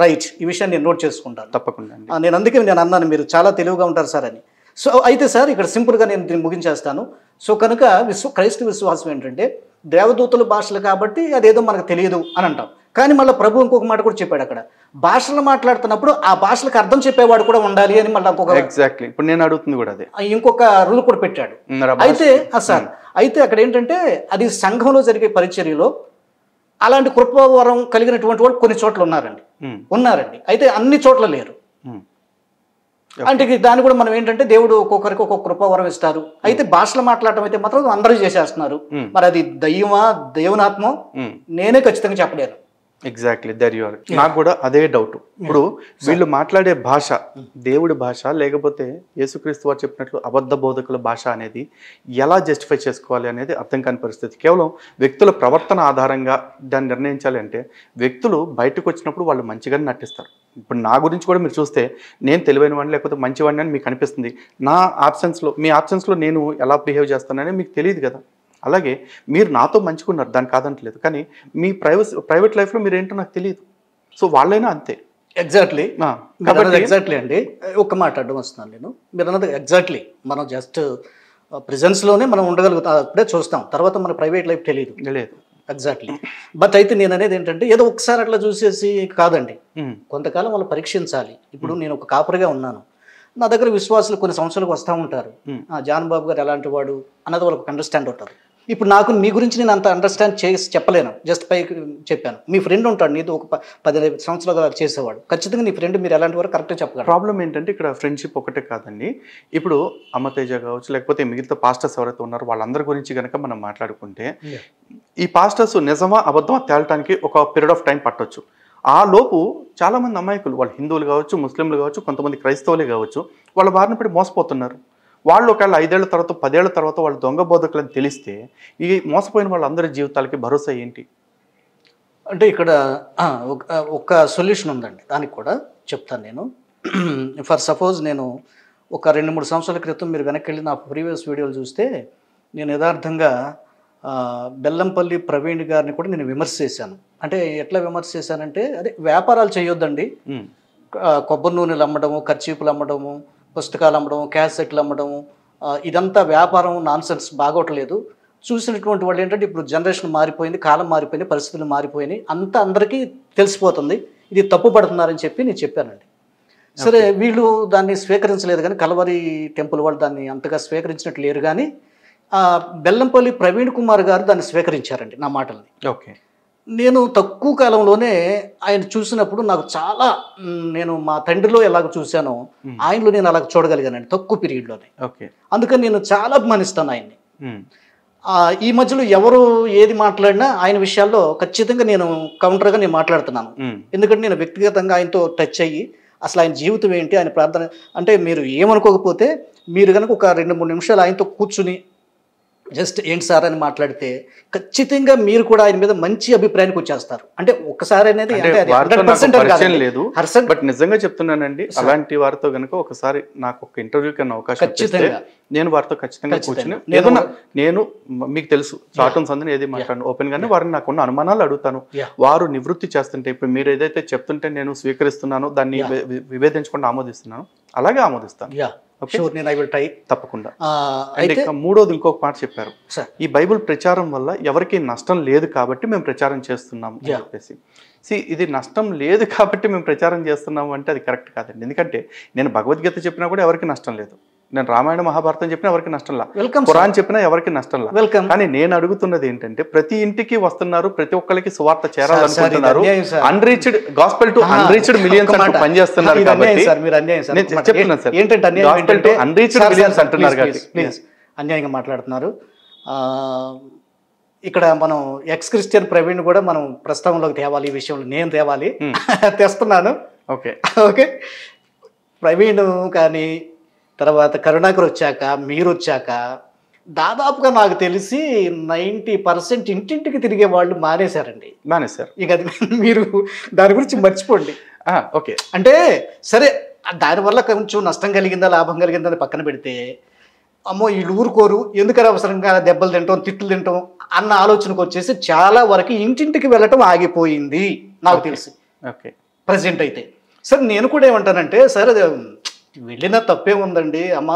రైట్, ఈ విషయాన్ని నేను నోట్ చేసుకుంటాను తప్పకుండా. నేను అందుకే నేను అన్నాను మీరు చాలా తెలివిగా ఉంటారు సార్ అని. సో అయితే సార్ ఇక్కడ సింపుల్గా నేను దీన్ని ముగించేస్తాను. సో కనుక క్రైస్తవ విశ్వాసం ఏంటంటే దేవదూతల భాషలు కాబట్టి అదేదో మనకు తెలియదు అని అంటాం. కానీ మళ్ళీ ప్రభు ఇంకొక మాట కూడా చెప్పాడు అక్కడ, భాషలు మాట్లాడుతున్నప్పుడు ఆ భాషలకు అర్థం చెప్పేవాడు కూడా ఉండాలి అని మళ్ళీ ఎగ్జాక్ట్లీ ఇప్పుడు నేను అడుగుతుంది కూడా అదే, ఇంకొక రూల్ కూడా పెట్టాడు. అయితే సార్ అయితే అక్కడ ఏంటంటే అది సంఘంలో జరిగే పరిచర్యలో అలాంటి కృపావరం కలిగినటువంటి వాళ్ళు కొన్ని చోట్ల ఉన్నారండి. అయితే అన్ని చోట్ల లేరు. అంటే దాన్ని కూడా మనం ఏంటంటే దేవుడు ఒక్కొక్కరికి ఒక్కొక్క కృపావరం ఇస్తారు. అయితే భాషలు మాట్లాడటం అయితే మాత్రం అందరూ చేసేస్తున్నారు. మరి అది దయ్యమా దేవునాత్మో నేనే ఖచ్చితంగా చెప్పలేను. Exactly that you are. నాకు కూడా అదే డౌట్. ఇప్పుడు వీళ్ళు మాట్లాడే భాష దేవుడి భాష లేకపోతే యేసుక్రీస్తు వారు చెప్పినట్లు అబద్ధ బోధకుల భాష అనేది ఎలా జస్టిఫై చేసుకోవాలి అనేది అర్థం కాని పరిస్థితి. కేవలం వ్యక్తుల ప్రవర్తన ఆధారంగా దాన్ని నిర్ణయించాలి అంటే వ్యక్తులు బయటకు వచ్చినప్పుడు వాళ్ళు మంచిగానే నటిస్తారు. ఇప్పుడు నా గురించి కూడా మీరు చూస్తే నేను తెలివైన వాడిని లేకపోతే మంచివాడిని అని మీకు అనిపిస్తుంది. నా ఆబ్సెన్స్లో మీ ఆబ్సెన్స్లో నేను ఎలా బిహేవ్ చేస్తానని మీకు తెలియదు కదా. అలాగే మీరు నాతో మంచుకున్నారు, దాన్ని కాదంటలేదు, కానీ మీ ప్రైవేట్ లైఫ్లో మీరు ఏంటో నాకు తెలియదు. సో వాళ్ళైనా అంతే. ఎగ్జాక్ట్లీ కాబట్టి ఎగ్జాక్ట్లీ అండి ఒక్క మాట అడ్డం వస్తున్నాను నేను. మీరు అన్నది ఎగ్జాక్ట్లీ మనం జస్ట్ ప్రెజెన్స్లోనే మనం ఉండగలుగుతాం, అప్పుడే చూస్తాం, తర్వాత మన ప్రైవేట్ లైఫ్ తెలియదు. ఎగ్జాక్ట్లీ. బట్ అయితే నేను అనేది ఏంటంటే ఏదో ఒకసారి అట్లా చూసేసి కాదండి, కొంతకాలం వాళ్ళు పరీక్షించాలి. ఇప్పుడు నేను ఒక కాపరిగా ఉన్నాను, నా దగ్గర విశ్వాసులు కొన్ని సంవత్సరాలకు వస్తూ ఉంటారు. జాన్ బాబు గారు ఎలాంటి వాడు అన్నది వాళ్ళకి అండర్స్టాండ్ అవుతారు. ఇప్పుడు నాకు మీ గురించి నేను అంత అండర్స్టాండ్ చేసి చెప్పలేను, జస్ట్ పైకి చెప్పాను. మీ ఫ్రెండ్ ఉంటాడు, నీతో ఒక 10 సంవత్సరాలు చేసేవాడు, ఖచ్చితంగా నీ ఫ్రెండ్ మీరు ఎలాంటి వారు కరెక్ట్గా చెప్పగలరు. ప్రాబ్లం ఏంటంటే ఇక్కడ ఫ్రెండ్షిప్ ఒకటే కాదండి. ఇప్పుడు అమ్మతేజ కావచ్చు లేకపోతే మిగతా పాస్టర్స్ ఎవరైతే ఉన్నారో వాళ్ళందరి గురించి కనుక మనం మాట్లాడుకుంటే ఈ పాస్టర్స్ నిజమా అబద్ధమా తేలటానికి ఒక పీరియడ్ ఆఫ్ టైం పట్టొచ్చు. ఆ లోపు చాలామంది అమాయకులు, వాళ్ళు హిందువులు కావచ్చు, ముస్లింలు కావచ్చు, కొంతమంది క్రైస్తవులే కావచ్చు, వాళ్ళ బారిన పడి మోసపోతున్నారు. వాళ్ళు ఒకవేళ 5 ఏళ్ల తర్వాత 10 ఏళ్ల తర్వాత వాళ్ళు దొంగ బోధకులని తెలిస్తే ఈ మోసపోయిన వాళ్ళందరి జీవితాలకి భరోసా ఏంటి? అంటే ఇక్కడ ఒక సొల్యూషన్ ఉందండి, దానికి కూడా చెప్తాను నేను. ఫర్ సపోజ్ నేను ఒక 2-3 సంవత్సరాల క్రితం మీరు వెనక్కి వెళ్ళి నా ప్రీవియస్ వీడియోలు చూస్తే నేను యథార్థంగా బెల్లంపల్లి ప్రవీణ్ గారిని కూడా నేను విమర్శ చేశాను. అంటే ఎట్లా విమర్శ చేశానంటే అదే వ్యాపారాలు చేయొద్దండి, కొబ్బరి నూనెలు అమ్మడము, కర్చీపులు అమ్మడము, పుస్తకాలు అమ్మడము, క్యాసెట్లు అమ్మడము, ఇదంతా వ్యాపారం నాన్సెన్స్, బాగోట్లేదు. చూసినటువంటి వాళ్ళు ఏంటంటే ఇప్పుడు జనరేషన్ మారిపోయింది, కాలం మారిపోయింది, పరిస్థితులు మారిపోయినాయి, అంతా అందరికీ తెలిసిపోతుంది, ఇది తప్పు పడుతున్నారని చెప్పి నేను చెప్పానండి. సరే వీళ్ళు దాన్ని స్వీకరించలేదు, కానీ కలవరి టెంపుల్ వాళ్ళు దాన్ని అంతగా స్వీకరించినట్టు లేరు. కానీ బెల్లంపల్లి ప్రవీణ్ కుమార్ గారు దాన్ని స్వీకరించారండి నా మాటల్ని. ఓకే. నేను తక్కువ కాలంలోనే ఆయన చూసినప్పుడు నాకు చాలా, నేను మా తండ్రిలో ఎలాగ చూశానో ఆయనలో నేను అలాగ చూడగలిగానండి తక్కువ పీరియడ్లోనే. ఓకే. అందుకని నేను చాలా అభిమానిస్తాను ఆయన్ని. ఈ మధ్యలో ఎవరు ఏది మాట్లాడినా ఆయన విషయాల్లో ఖచ్చితంగా నేను కౌంటర్గా నేను మాట్లాడుతున్నాను. ఎందుకంటే నేను వ్యక్తిగతంగా ఆయనతో టచ్ అయ్యి అసలు ఆయన జీవితం ఏంటి, ఆయన ప్రార్థన అంటే మీరు ఏమనుకోకపోతే మీరు కనుక ఒక 2-3 నిమిషాలు ఆయనతో కూర్చుని జస్ట్ ఏంటి సార్ అని మాట్లాడితే ఖచ్చితంగా మీరు కూడా ఆయన మీద మంచి అభిప్రాయానికి వచ్చేస్తారు. అంటే ఒక్కసారి అనేది లేదు, బట్ నిజంగా చెప్తున్నానండి, అలాంటి వారితో కనుక ఒకసారి నాకు ఒక ఇంటర్వ్యూ కన్నా అవకాశం ఇస్తే నేను వారితో ఖచ్చితంగా కూర్చుని నేను మీకు తెలుసు చాటన్ సందని ఏది మాట్లాడను ఓపెన్ గానే వారిని నాకున్న అనుమానాలు అడుగుతాను. వారు నివృత్తి చేస్తుంటే ఇప్పుడు మీరు ఏదైతే చెప్తుంటే నేను స్వీకరిస్తున్నానో దాన్ని వివేదించకుండా ఆమోదిస్తున్నాను, అలాగే ఆమోదిస్తాను. తప్పకుండా. అంటే మూడోది ఇంకొక మాట చెప్పారు, ఈ బైబిల్ ప్రచారం వల్ల ఎవరికి నష్టం లేదు కాబట్టి మేము ప్రచారం చేస్తున్నాము అని చెప్పేసి. ఇది నష్టం లేదు కాబట్టి మేము ప్రచారం చేస్తున్నాము అంటే అది కరెక్ట్ కాదండి. ఎందుకంటే నేను భగవద్గీత చెప్పినా కూడా ఎవరికి నష్టం లేదు, నేను రామాయణ మహాభారతం చెప్పినా ఎవరికి నష్టం లేదు, ఖురాన్ చెప్పినా ఎవరికి నష్టం లేదు. కానీ నేను అడుగుతున్నది ఏంటంటే ప్రతి ఇంటికి వస్తున్నారు, ప్రతి ఒక్కరికి సువార్త చేరాలనుకుంటున్నారు, unreached gospel to unreached millions అంటూ పనిచేస్తున్నారు కాబట్టి చెప్తున్నాను సార్, అన్రీచ్డ్ మిలియన్స్ అంటున్నారు కాబట్టి అన్యాయంగా మాట్లాడుతున్నారు. ఇక్కడ మనం ఎక్స్ క్రిస్టియన్ ప్రవీణ్ కూడా మనం ప్రస్తావనలోకి తేవాలి, ఈ విషయంలో నేను తేవాలి, తెస్తున్నాను. Okay okay. ప్రవీణ్ కానీ తర్వాత కరుణాకర్ వచ్చాక మీరు వచ్చాక దాదాపుగా నాకు తెలిసి 90% ఇంటింటికి తిరిగే వాళ్ళు మానేశారండి. ఇక అది మీరు దాని గురించి మర్చిపోండి. ఓకే. అంటే సరే దానివల్ల కొంచెం నష్టం కలిగిందా లాభం కలిగిందా అని పక్కన పెడితే, అమ్మో వీళ్ళు ఊరుకోరు ఎందుకని అవసరంగా దెబ్బలు తింటాం తిట్లు తింటాం అన్న ఆలోచనకు వచ్చేసి చాలా వరకు ఇంటింటికి వెళ్ళటం ఆగిపోయింది నాకు తెలిసి ఓకే. ప్రజెంట్ అయితే. సరే నేను కూడా ఏమంటానంటే సరే వెళ్ళినా తప్పే ఉందండి. అమ్మ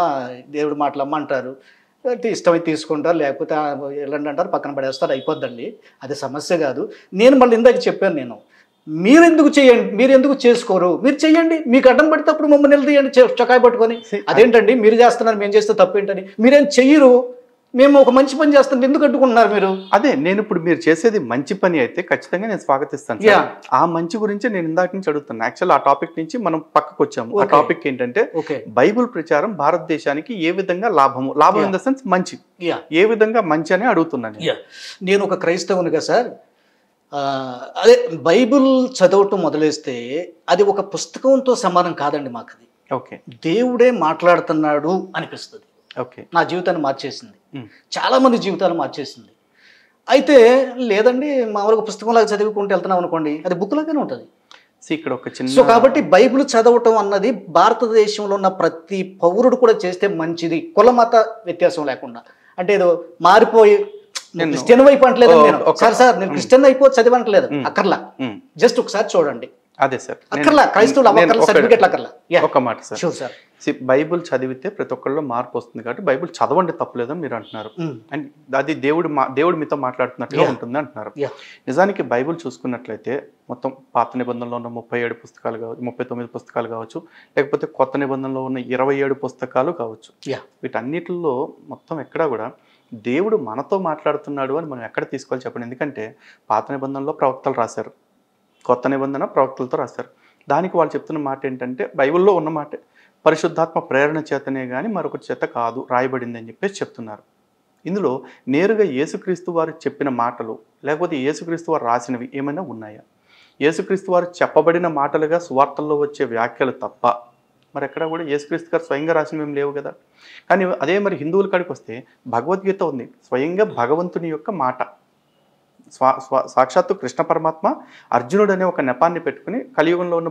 దేవుడి మాటలు అమ్మ అంటారు. అంటే ఇష్టమైతే తీసుకుంటారు, లేకపోతే వెళ్ళండి అంటారు, పక్కన పడేస్తారు, అయిపోద్దండి. అది సమస్య కాదు. నేను మళ్ళీ ఇందాక చెప్పాను నేను, మీరెందుకు చేయండి, మీరెందుకు చేసుకోరు, మీరు చెయ్యండి. మీకు అడ్డం పడినప్పుడు మమ్మల్ని నిలదీయండి చొక్కాయి పట్టుకొని. అదేంటండి మీరు చేస్తున్నారు మేము చేస్తే తప్పేంటని. మీరేం చెయ్యరు, మేము ఒక మంచి పని చేస్తాం, ఎందుకు అడ్డుకుంటున్నారు మీరు? అదే నేను ఇప్పుడు మీరు చేసేది మంచి పని అయితే ఖచ్చితంగా నేను స్వాగతిస్తాను సార్. ఆ మంచి గురించి నేను ఇందాక నుంచి అడుగుతాను. యాక్చువల్ ఆ టాపిక్ నుంచి మనం పక్కకు వచ్చాము. ఆ టాపిక్ ఏంటంటే బైబుల్ ప్రచారం భారతదేశానికి ఏ విధంగా లాభం ఇన్ ద సెన్స్ మంచి, ఏ విధంగా మంచి అని అడుగుతున్నాను. నేను ఒక క్రైస్తవునిగా సార్, అదే బైబిల్ చదవటం మొదలేస్తే అది ఒక పుస్తకంతో సమానం కాదండి మాకు. అది ఓకే, దేవుడే మాట్లాడుతున్నాడు అనిపిస్తుంది. ఓకే, నా జీవితాన్ని మార్చేసింది, చాలా మంది జీవితాలు మార్చేసింది. అయితే లేదండి మామూలుగా పుస్తకంలాగా చదువుకుంటూ వెళ్తున్నాం అనుకోండి, అది బుక్ లాగానే ఉంటుంది. ఇక్కడ ఒక చిన్న సో కాబట్టి బైబిల్ చదవటం అన్నది భారతదేశంలో ఉన్న ప్రతి పౌరుడు కూడా చేస్తే మంచిది, కుల మత వ్యత్యాసం లేకుండా. అంటే ఏదో మారిపోయి క్రిస్టియన్ వైపు అంటలేదు నేను. సార్ నేను క్రిస్టియన్ అయిపో చదివట్లేదు, అక్కర్లా. జస్ట్ ఒకసారి చూడండి. అదే సార్, అక్కర్లా, క్రైస్తవులు సర్టిఫికెట్లు అక్కర్లా. ఒక మాట సార్, షూర్ సార్. బైబుల్ చదివితే ప్రతి ఒక్కళ్ళలో మార్పు వస్తుంది కాబట్టి బైబుల్ చదవండి తప్పలేదని మీరు అంటున్నారు. అండ్ అది దేవుడు మీతో మాట్లాడుతున్నట్టుగా ఉంటుంది అంటున్నారు. నిజానికి బైబుల్ చూసుకున్నట్లయితే మొత్తం పాత నిబంధనలో ఉన్న 37 పుస్తకాలు కావచ్చు, 39 పుస్తకాలు కావచ్చు, లేకపోతే కొత్త నిబంధనలో ఉన్న 27 పుస్తకాలు కావచ్చు, వీటన్నిటిలో మొత్తం ఎక్కడా కూడా దేవుడు మనతో మాట్లాడుతున్నాడు అని మనం ఎక్కడ తీసుకోవాలి చెప్పండి. ఎందుకంటే పాత నిబంధనలో ప్రవక్తలు రాశారు, కొత్త నిబంధన ప్రవక్తలతో రాశారు. దానికి వాళ్ళు చెప్తున్న మాట ఏంటంటే బైబిల్లో ఉన్న మాటే, పరిశుద్ధాత్మ ప్రేరణ చేతనే కానీ మరొకటి చేత కాదు రాయబడింది అని చెప్పేసి చెప్తున్నారు. ఇందులో నేరుగా యేసుక్రీస్తు వారు చెప్పిన మాటలు లేకపోతే యేసుక్రీస్తు వారు రాసినవి ఏమైనా ఉన్నాయా? యేసుక్రీస్తు వారు చెప్పబడిన మాటలుగా సువార్తల్లో వచ్చే వ్యాఖ్యలు తప్ప మరి ఎక్కడ కూడా యేసుక్రీస్తు గారు స్వయంగా రాసినవి ఏం లేవు కదా. కానీ అదే మరి హిందువుల కాడికి వస్తే భగవద్గీత ఉంది, స్వయంగా భగవంతుని యొక్క మాట. సాక్షాత్తు కృష్ణ పరమాత్మ అర్జునుడు అనే ఒక నెపాన్ని పెట్టుకుని కలియుగంలో ఉన్న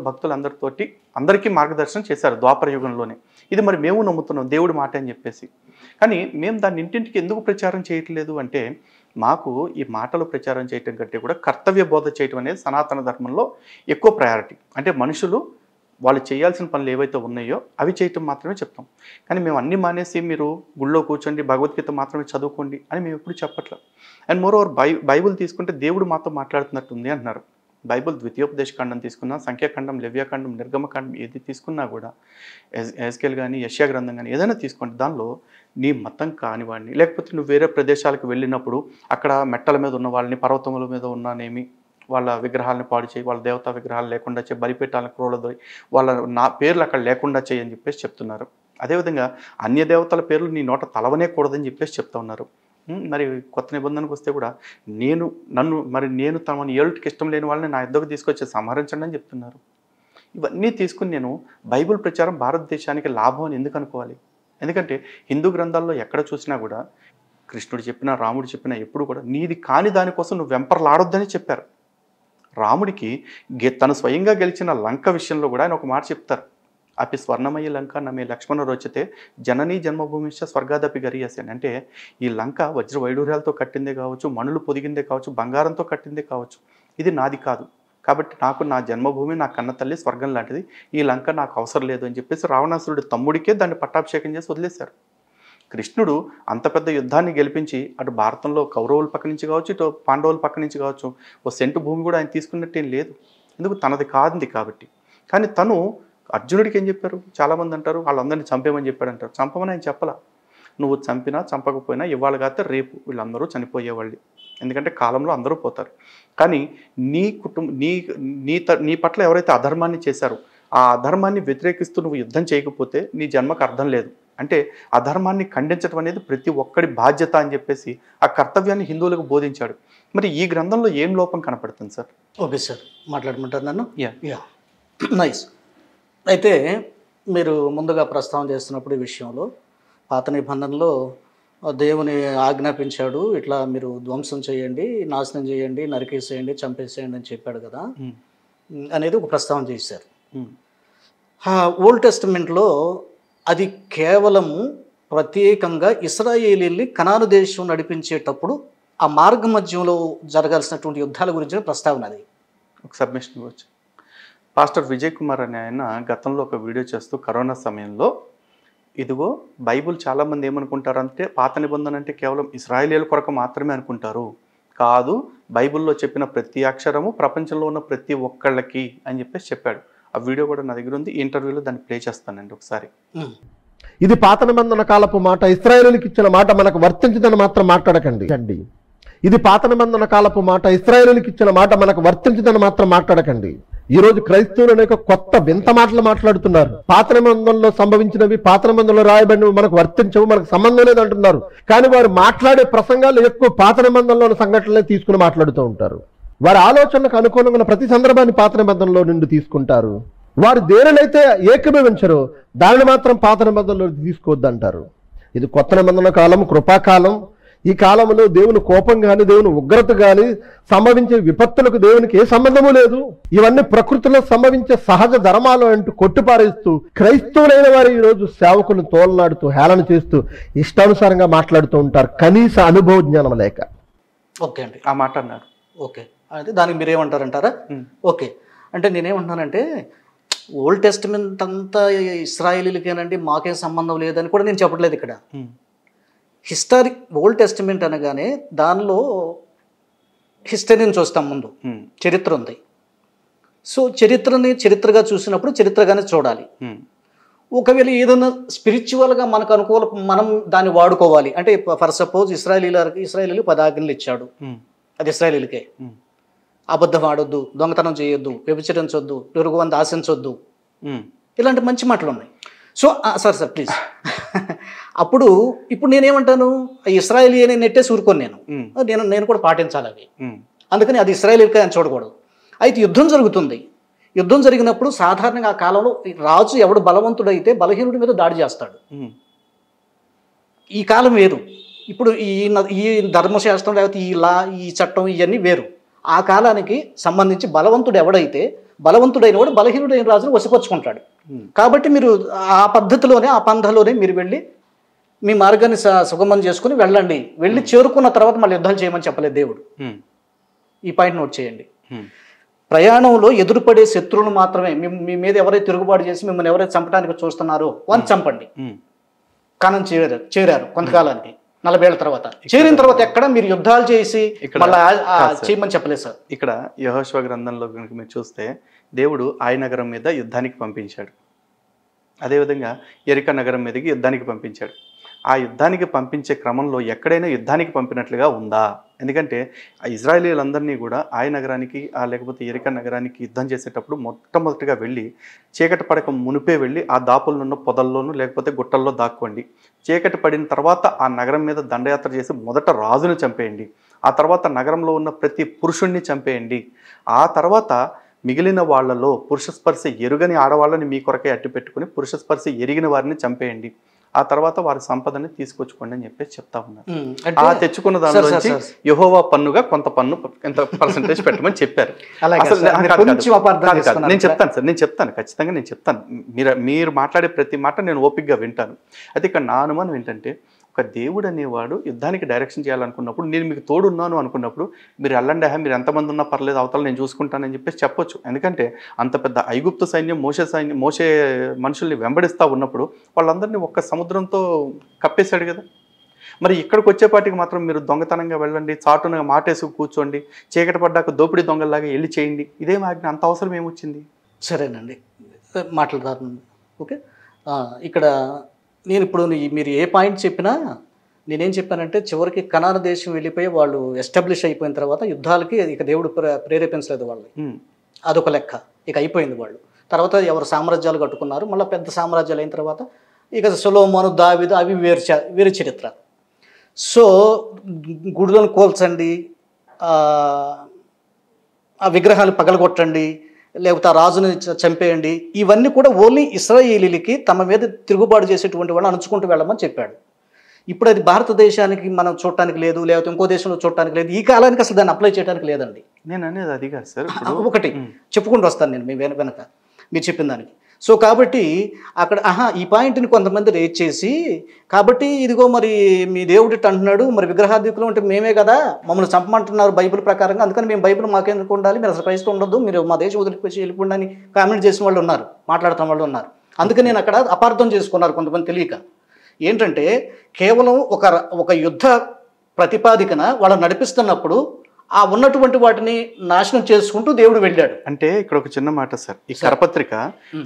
అందరికీ మార్గదర్శనం చేశారు ద్వాపర యుగంలోనే. ఇది మరి మేము నమ్ముతున్నాం దేవుడి మాట అని చెప్పేసి. కానీ మేము దాన్ని ఇంటింటికి ఎందుకు ప్రచారం చేయట్లేదు అంటే, మాకు ఈ మాటలు ప్రచారం చేయటం కంటే కూడా కర్తవ్య బోధ చేయటం అనేది సనాతన ధర్మంలో ఎక్కువ ప్రయారిటీ. అంటే మనుషులు వాళ్ళు చేయాల్సిన పనులు ఏవైతే ఉన్నాయో అవి చేయటం మాత్రమే చెప్తాం. కానీ మేము అన్నీ మానేసి మీరు గుళ్ళో కూర్చోండి భగవద్గీత మాత్రమే చదువుకోండి అని మేము ఎప్పుడు చెప్పట్లేదు. అండ్ మోర్ ఓవర్ బైబుల్ తీసుకుంటే దేవుడు మాతో మాట్లాడుతున్నట్టుంది అంటున్నారు. బైబుల్ ద్వితీయోపదేశకాండం తీసుకున్నా, సంఖ్యాకాండం, లేవ్యాకాండం, నిర్గమకాండం ఏది తీసుకున్నా కూడా, ఎస్కేల్ కానీ యెషయా గ్రంథం కానీ ఏదైనా తీసుకోండి, దానిలో నీ మతం కానివాడిని లేకపోతే నువ్వు వేరే ప్రదేశాలకు వెళ్ళినప్పుడు అక్కడ మెట్టల మీద ఉన్న వాళ్ళని, పర్వతముల మీద ఉన్నానేమి వాళ్ళ విగ్రహాలను పాడు చేయి, వాళ్ళ దేవతా విగ్రహాలు లేకుండా చేయి, బలిపీఠాలను క్రోలదోయి వాళ్ళ పేర్లు అక్కడ లేకుండా చేయి అని చెప్పేసి చెప్తున్నారు. అదేవిధంగా అన్య దేవతల పేర్లు నీ నోట తలవనే కూడదని చెప్పేసి చెప్తా ఉన్నారు. మరి కొత్త నిబంధనకు వస్తే కూడా నేను తమని ఏళ్ళకి ఇష్టం లేని వాళ్ళని నా యుద్ధకు తీసుకొచ్చి సంహరించండి అని చెప్తున్నారు. ఇవన్నీ తీసుకుని నేను బైబిల్ ప్రచారం భారతదేశానికి లాభం అని ఎందుకు అనుకోవాలి? ఎందుకంటే హిందూ గ్రంథాల్లో ఎక్కడ చూసినా కూడా కృష్ణుడు చెప్పినా రాముడు చెప్పినా ఎప్పుడు కూడా నీది కాని దానికోసం నువ్వు వెంపర్లాడొద్దని చెప్పారు. రాముడికి తను స్వయంగా గెలిచిన లంక విషయంలో కూడా ఆయన ఒక మాట చెప్తారు, అపి స్వర్ణమయ్య లంక నమే లక్ష్మణ రోచతే జననీ జన్మభూమిశ్చ స్వర్గాదపి గరీయసి అని. అంటే ఈ లంక వజ్ర వైడూర్యాలతో కట్టిందే కావచ్చు, మణులు పొదిగిందే కావచ్చు, బంగారంతో కట్టిందే కావచ్చు, ఇది నాది కాదు. కాబట్టి నాకు నా జన్మభూమి, నా కన్న తల్లి స్వర్గం లాంటిది, ఈ లంక నాకు అవసరం లేదు అని చెప్పేసి రావణాసురుడి తమ్ముడికే దాన్ని పట్టాభిషేకం చేసి వదిలేశారు. కృష్ణుడు అంత పెద్ద యుద్ధాన్ని గెలిపించి అటు భారతంలో కౌరవుల పక్క నుంచి కావచ్చు, ఇటు పాండవుల పక్క నుంచి కావచ్చు, ఓ సెంటు భూమి కూడా ఆయన తీసుకున్నట్టేం లేదు. ఎందుకు? తనది కాదు కాబట్టి. కానీ తను అర్జునుడికి ఏం చెప్పారు? చాలామంది అంటారు వాళ్ళందరినీ చంపేమని చెప్పాడంటారు. చంపమని ఆయన చెప్పలా. నువ్వు చంపినా చంపకపోయినా ఇవాళ కాకపోతే రేపు వీళ్ళందరూ చనిపోయేవాళ్ళు. ఎందుకంటే కాలంలో అందరూ పోతారు. కానీ నీ పట్ల ఎవరైతే అధర్మాన్ని చేశారో ఆ అధర్మాన్ని వ్యతిరేకిస్తూ నువ్వు యుద్ధం చేయకపోతే నీ జన్మకు అర్థం లేదు. అంటే అధర్మాన్ని ఖండించడం అనేది ప్రతి ఒక్కడి బాధ్యత అని చెప్పేసి ఆ కర్తవ్యాన్ని హిందువులకు బోధించాడు. మరి ఈ గ్రంథంలో ఏం లోపం కనపడుతుంది సార్? ఓకే సార్, మాట్లాడమంటారు నన్ను? Yeah nice. అయితే మీరు ముందుగా ప్రస్తావన చేస్తున్నప్పుడు ఈ విషయంలో పాత నిబంధనలో దేవుని ఆజ్ఞాపించాడు, ఇట్లా మీరు ధ్వంసం చేయండి, నాశనం చేయండి, నరికేసేయండి, చంపేసేయండి అని చెప్పాడు కదా అనేది ఒక ప్రస్తావన చేశారు. ఓల్డ్ టెస్టమెంట్లో అది కేవలము ప్రత్యేకంగా ఇశ్రాయేలీల్ని కనాను దేశం నడిపించేటప్పుడు ఆ మార్గ మధ్యంలో జరగాల్సినటువంటి యుద్ధాల గురించిన ప్రస్తావన. అది ఒక సబ్మిషన్ ఇవ్వచ్చు. పాస్టర్ విజయ్ కుమార్ అనే ఆయన గతంలో ఒక వీడియో చేస్తూ కరోనా సమయంలో ఇదిగో బైబుల్ చాలామంది ఏమనుకుంటారంటే పాత నిబంధన అంటే కేవలం ఇశ్రాయేలీయుల కొరకు మాత్రమే అనుకుంటారు. కాదు, బైబిల్లో చెప్పిన ప్రతి అక్షరము ప్రపంచంలో ఉన్న ప్రతి ఒక్కళ్ళకి అని చెప్పేసి చెప్పాడు. ఆ వీడియో కూడా నా దగ్గర ఉంది. ఈ ఇంటర్వ్యూలో దాన్ని ప్లే చేస్తానండి ఒకసారి. ఇది పాత నిబంధన కాలపు మాట, ఇశ్రాయేలుకి ఇచ్చిన మాట మనకు వర్తించదని మాత్రం మాట్లాడకండి. ఇది పాత నిబంధన కాలపు మాట, ఇశ్రాయేలుకి ఇచ్చిన మాట మనకు వర్తించదని మాత్రం మాట్లాడకండి. ఈ రోజు క్రైస్తవులు అనేక కొత్త వింత మాటలు మాట్లాడుతున్నారు. పాత నిబంధనలో సంభవించినవి, పాత నిబంధనలో రాయబడినవి మనకు వర్తించవు, మనకు సంబంధం లేదంటున్నారు. కానీ వారు మాట్లాడే ప్రసంగాలు ఎక్కువ పాత నిబంధనలోని సంఘటనలే తీసుకుని మాట్లాడుతూ ఉంటారు. వారి ఆలోచనలకు అనుకూలంగా ప్రతి సందర్భాన్ని పాత నిబంధనలో నుండి తీసుకుంటారు. వారు దేనినైతే ఏకీభవించరో దానిని మాత్రం పాత నిబంధనలో తీసుకోవద్దంటారు. ఇది కొత్త నిబంధన కాలం, కృపాకాలం. ఈ కాలంలో దేవుని కోపం కానీ, దేవుని ఉగ్రత కానీ, సంభవించే విపత్తులకు దేవునికి ఏ సంబంధము లేదు. ఇవన్నీ ప్రకృతిలో సంభవించే సహజ ధర్మాలు అంటూ కొట్టిపారేస్తూ క్రైస్తవులైన వారు ఈరోజు సేవకులను తోలనాడుతూ హేళన చేస్తూ ఇష్టానుసారంగా మాట్లాడుతూ ఉంటారు, కనీస అనుభవ జ్ఞానం లేక. ఓకే అండి, ఆ మాట అన్నారు. ఓకే, అయితే దానికి మీరేమంటారంటారా? ఓకే, అంటే నేనేమంటున్నానంటే ఓల్డ్ టెస్టిమెంట్ అంతా ఇశ్రాయేలీలకేనండి, మాకేం సంబంధం లేదని కూడా నేను చెప్పట్లేదు. ఇక్కడ హిస్టారిక్ ఓల్డ్ టెస్టిమెంట్ అనగానే దానిలో హిస్టరీని చూస్తాం, ముందు చరిత్ర ఉంది. సో చరిత్రని చరిత్రగా చూసినప్పుడు చరిత్రగానే చూడాలి. ఒకవేళ ఏదైనా స్పిరిచువల్గా మనకు మనం దాన్ని వాడుకోవాలి అంటే, ఫర్ సపోజ్ ఇశ్రాయేలీలు 10 ఆజ్ఞలు ఇచ్చాడు, అది ఇశ్రాయేలీలకే. అబద్ధం ఆడొద్దు, దొంగతనం చేయొద్దు, వ్యభిచరించొద్దు, పొరుగువారిని ఆశించొద్దు, ఇలాంటి మంచి మాటలు ఉన్నాయి. సో సార్ ప్లీజ్ ఇప్పుడు నేనేమంటాను, ఇశ్రాయేలీ అని నెట్టేసి ఊరుకోను నేను కూడా పాటించాలి అవి. అందుకని అది ఇశ్రాయేలీలకే అని చూడకూడదు. అయితే యుద్ధం జరుగుతుంది. యుద్ధం జరిగినప్పుడు సాధారణంగా ఆ కాలంలో రాజు ఎవడు బలవంతుడైతే బలహీనుడి మీద దాడి చేస్తాడు. ఈ కాలం వేరు. ఇప్పుడు ఈ ధర్మశాస్త్రం లేకపోతే ఈ చట్టం ఇవన్నీ వేరు. ఆ కాలానికి సంబంధించి బలవంతుడు ఎవడైతే బలవంతుడైన వాడు బలహీనుడైన రాజును వశపరుచుకుంటాడు. కాబట్టి మీరు ఆ పద్ధతిలోనే, ఆ పంథలోనే మీరు వెళ్ళి మీ మార్గాన్ని సుగమం చేసుకుని వెళ్ళండి. వెళ్ళి చేరుకున్న తర్వాత మళ్ళీ యుద్ధాలు చేయమని చెప్పలేదు దేవుడు. ఈ పాయింట్ నోట్ చేయండి. ప్రయాణంలో ఎదురుపడే శత్రువులు మాత్రమే, మీ మీద ఎవరైతే తిరుగుబాటు చేసి మిమ్మల్ని ఎవరైతే చంపడానికి చూస్తున్నారో వారిని చంపండి. కానం చేరారు కొంతకాలానికి, 40 ఏళ్ల తర్వాత. చేరిన తర్వాత ఎక్కడ మీరు యుద్ధాలు చేసి మళ్ళీ చేయమని చెప్పలేదు సార్. ఇక్కడ యెహోషువ గ్రంథంలో కనుక మీరు చూస్తే దేవుడు ఆయ్ నగరం మీద యుద్ధానికి పంపించాడు. అదేవిధంగా యెరికో నగరం మీదకి యుద్ధానికి పంపించాడు. ఆ యుద్ధానికి పంపించే క్రమంలో ఎక్కడైనా యుద్ధానికి పంపినట్లుగా ఉందా? ఎందుకంటే ఆ ఇజ్రాయేలీలందరినీ కూడా ఆయ్ నగరానికి లేకపోతే యెరికో నగరానికి యుద్ధం చేసేటప్పుడు మొట్టమొదటిగా వెళ్ళి చీకటి పడక మునిపే వెళ్ళి ఆ దాపులను పొదల్లోనూ లేకపోతే గుట్టల్లో దాక్కోండి. చీకటి పడిన తర్వాత ఆ నగరం మీద దండయాత్ర చేసి మొదట రాజును చంపేయండి. ఆ తర్వాత నగరంలో ఉన్న ప్రతి పురుషుణ్ణి చంపేయండి. ఆ తర్వాత మిగిలిన వాళ్లలో పురుష స్పర్శ ఎరుగని ఆడవాళ్ళని మీ కొరకే అట్టు పెట్టుకుని పురుష స్పర్శ ఎరిగిన వారిని చంపేయండి. ఆ తర్వాత వారి సంపదని తీసుకొచ్చుకోండి అని చెప్పేసి చెప్తా ఉన్నారు. ఆ తెచ్చుకున్న దానిలో నుంచి యెహోవా పన్నుగా కొంత పన్ను ఎంత పర్సెంటేజ్ పెట్టమని చెప్పారు. నేను చెప్తాను ఖచ్చితంగా నేను చెప్తాను. మీరు మాట్లాడే ప్రతి మాట నేను ఓపికగా వింటాను. అయితే ఇక్కడ నా అనుమానం ఏంటంటే, ఒక దేవుడు అనేవాడు యుద్ధానికి డైరెక్షన్ చేయాలనుకున్నప్పుడు, నేను మీకు తోడున్నాను అనుకున్నప్పుడు, మీరు వెళ్ళండి, మీరు ఎంతమంది ఉన్నా పర్లేదు, అవతల నేను చూసుకుంటానని చెప్పేసి చెప్పొచ్చు. ఎందుకంటే అంత పెద్ద ఐగుప్తు సైన్యం మోసే మనుషుల్ని వెంబడిస్తూ ఉన్నప్పుడు వాళ్ళందరినీ ఒక్క సముద్రంతో కప్పేశాడు కదా. మరి ఇక్కడికి వచ్చేపాటికి మాత్రం మీరు దొంగతనంగా వెళ్ళండి, చాటున మాటేసుకు కూర్చోండి, చీకటి పడ్డాక దోపిడీ దొంగల్లాగా వెళ్ళి చేయండి, ఇదేం ఆజ్ఞ? అంత అవసరం ఏమొచ్చింది? సరేనండి, మాట్లాడతారు. ఓకే, ఇక్కడ నేను ఇప్పుడు మీరు ఏ పాయింట్ చెప్పినా నేనేం చెప్పానంటే, చివరికి కనాన దేశం వెళ్ళిపోయి వాళ్ళు ఎస్టాబ్లిష్ అయిపోయిన తర్వాత యుద్ధాలకి ఇక దేవుడు ప్రేరేపించలేదు వాళ్ళని. అదొక లెక్క, ఇక అయిపోయింది. వాళ్ళు తర్వాత ఎవరు సామ్రాజ్యాలు కట్టుకున్నారు, మళ్ళీ పెద్ద సామ్రాజ్యాలు అయిన తర్వాత ఇక సొలొమోను, దావీదు అవి వేరే చరిత్ర. సో గుడులను కోల్చండి, ఆ విగ్రహాలు పగలగొట్టండి, లేకపోతే ఆ రాజుని చంపేయండి, ఇవన్నీ కూడా ఓన్లీ ఇశ్రాయేలీలకి తమ మీద తిరుగుబాటు చేసేటువంటి వాళ్ళని అణుచుకుంటూ వెళ్ళమని చెప్పాడు. ఇప్పుడు అది భారతదేశానికి మనం చూడటానికి లేదు, లేకపోతే ఇంకో దేశంలో చూడటానికి లేదు. ఈ కాలానికి అసలు దాన్ని అప్లై చేయడానికి లేదండి. నేను అనేది అది కాదు సార్. ఒకటి చెప్పుకుంటూ వస్తాను నేను మీ వెనక మీరు చెప్పిన దానికి. సో కాబట్టి అక్కడ ఈ పాయింట్ని కొంతమంది రేజ్ చేసి, కాబట్టి ఇదిగో మరి మీ దేవుడు ఇట్ట అంటున్నాడు, మరి విగ్రహాధికులు అంటే మేమే కదా, మమ్మల్ని చంపమంటున్నారు బైబిల్ ప్రకారంగా, అందుకని మేము బైబిల్ మాకెందుకు ఉండాలి, మీరు అసలు క్రైస్తవం ఉండదు, మీరు మా దేశం వదిలిపెట్టి వెళ్ళిపోండి అని కామెంట్ చేసిన వాళ్ళు ఉన్నారు, మాట్లాడుతున్న వాళ్ళు ఉన్నారు. అందుకని నేను అక్కడ అపార్థం చేసుకున్నారు కొంతమంది తెలియక. ఏంటంటే కేవలం ఒక యుద్ధ ప్రతిపాదికన వాళ్ళు నడిపిస్తున్నప్పుడు ఆ ఉన్నటువంటి వాటిని నాశనం చేసుకుంటూ దేవుడు వెళ్ళాడు. అంటే ఇక్కడ ఒక చిన్న మాట సార్, ఈ కరపత్రిక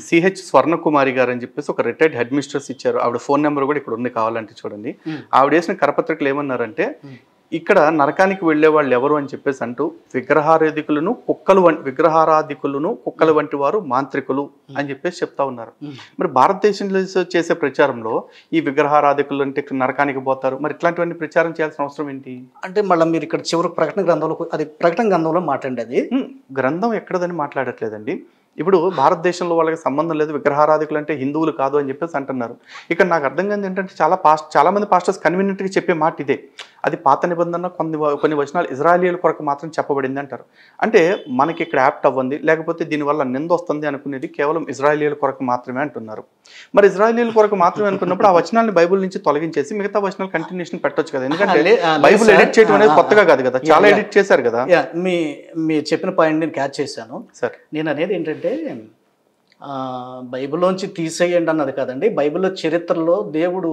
సిహెచ్ స్వర్ణకుమారి గారు అని చెప్పేసి ఒక రిటైర్డ్ హెడ్ మిస్ట్రెస్ ఇచ్చారు. ఆవిడ ఫోన్ నెంబర్ కూడా ఇక్కడ ఉంది, కావాలంటే చూడండి. ఆవిడ వేసిన కరపత్రికలు ఏమన్నారంటే, ఇక్కడ నరకానికి వెళ్లే వాళ్ళు ఎవరు అని చెప్పేసి అంటూ విగ్రహారాధికులను కుక్కలు వంటి వారు మాంత్రికులు అని చెప్పేసి చెప్తా ఉన్నారు. మరి భారతదేశంలో చేసే ప్రచారంలో ఈ విగ్రహారాధికులు అంటే నరకానికి పోతారు, మరి ఇట్లాంటివన్నీ ప్రచారం చేయాల్సిన అవసరం ఏంటి? అంటే మళ్ళీ మీరు ఇక్కడ చివరికి ప్రకటన గ్రంథంలో, అది ప్రకటన గ్రంథంలో మాట్లాడండి, అది గ్రంథం ఎక్కడదని మాట్లాడట్లేదండి. ఇప్పుడు భారతదేశంలో వాళ్ళకి సంబంధం లేదు, విగ్రహారాధికులు అంటే హిందువులు కాదు అని చెప్పేసి అంటున్నారు. ఇక్కడ నాకు అర్థం కాదు ఏంటంటే, చాలా మంది పాస్టర్స్ కన్వీనియంట్గా చెప్పే మాట ఇదే, అది పాత నిబంధన కొన్ని వచనాలు ఇజ్రాయేలీల కొరకు మాత్రం చెప్పబడింది అంటారు. అంటే మనకి ఇక్కడ యాప్ట్ అవ్వండి, లేకపోతే దీనివల్ల నింద వస్తుంది అనుకునేది కేవలం ఇజ్రాయేలీల కొరకు మాత్రమే అంటున్నారు. మరి ఇజ్రాయేలీల కొరకు మాత్రమే అనుకున్నప్పుడు ఆ వచనాన్ని బైబుల్ నుంచి తొలగించేసి మిగతా వచనాలు కంటిన్యూషన్ పెట్టొచ్చు కదా. ఎందుకంటే బైబుల్ ఎడిట్ చేయడం అనేది కొత్తగా కాదు కదా, చాలా ఎడిట్ చేశారు కదా. మీ చెప్పిన పాయింట్ నేను క్యాచ్ చేశాను సార్. నేను అనేది ఏంటంటే, బైబిల్లోంచి తీసేయండి అన్నది కాదండి, బైబిల్లో చరిత్రలో దేవుడు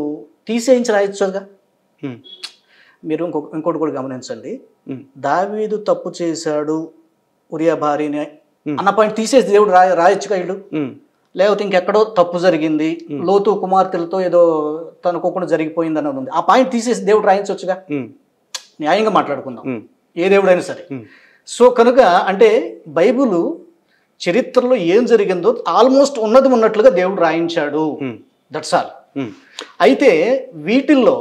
తీసేయించి రాయొచ్చుగా. మీరు ఇంకోటి కూడా గమనించండి, దావీదు తప్పు చేశాడు ఉరియా భార్యని అన్న పాయింట్ తీసేసి దేవుడు రాయొచ్చుగా ఇల్లు. లేకపోతే ఇంకెక్కడో తప్పు జరిగింది, లోతు కుమార్తెలతో ఏదో తనుకోకుండా జరిగిపోయింది అన్నది ఉంది, ఆ పాయింట్ తీసేసి దేవుడు రాయించవచ్చుగా. న్యాయంగా మాట్లాడుకుందాం, ఏ దేవుడైనా సరే. సో కనుక అంటే బైబిల్ చరిత్రలో ఏం జరిగిందో ఆల్మోస్ట్ ఉన్నది ఉన్నట్లుగా దేవుడు రాయించాడు, దట్స్ ఆల్. అయితే వీటిల్లో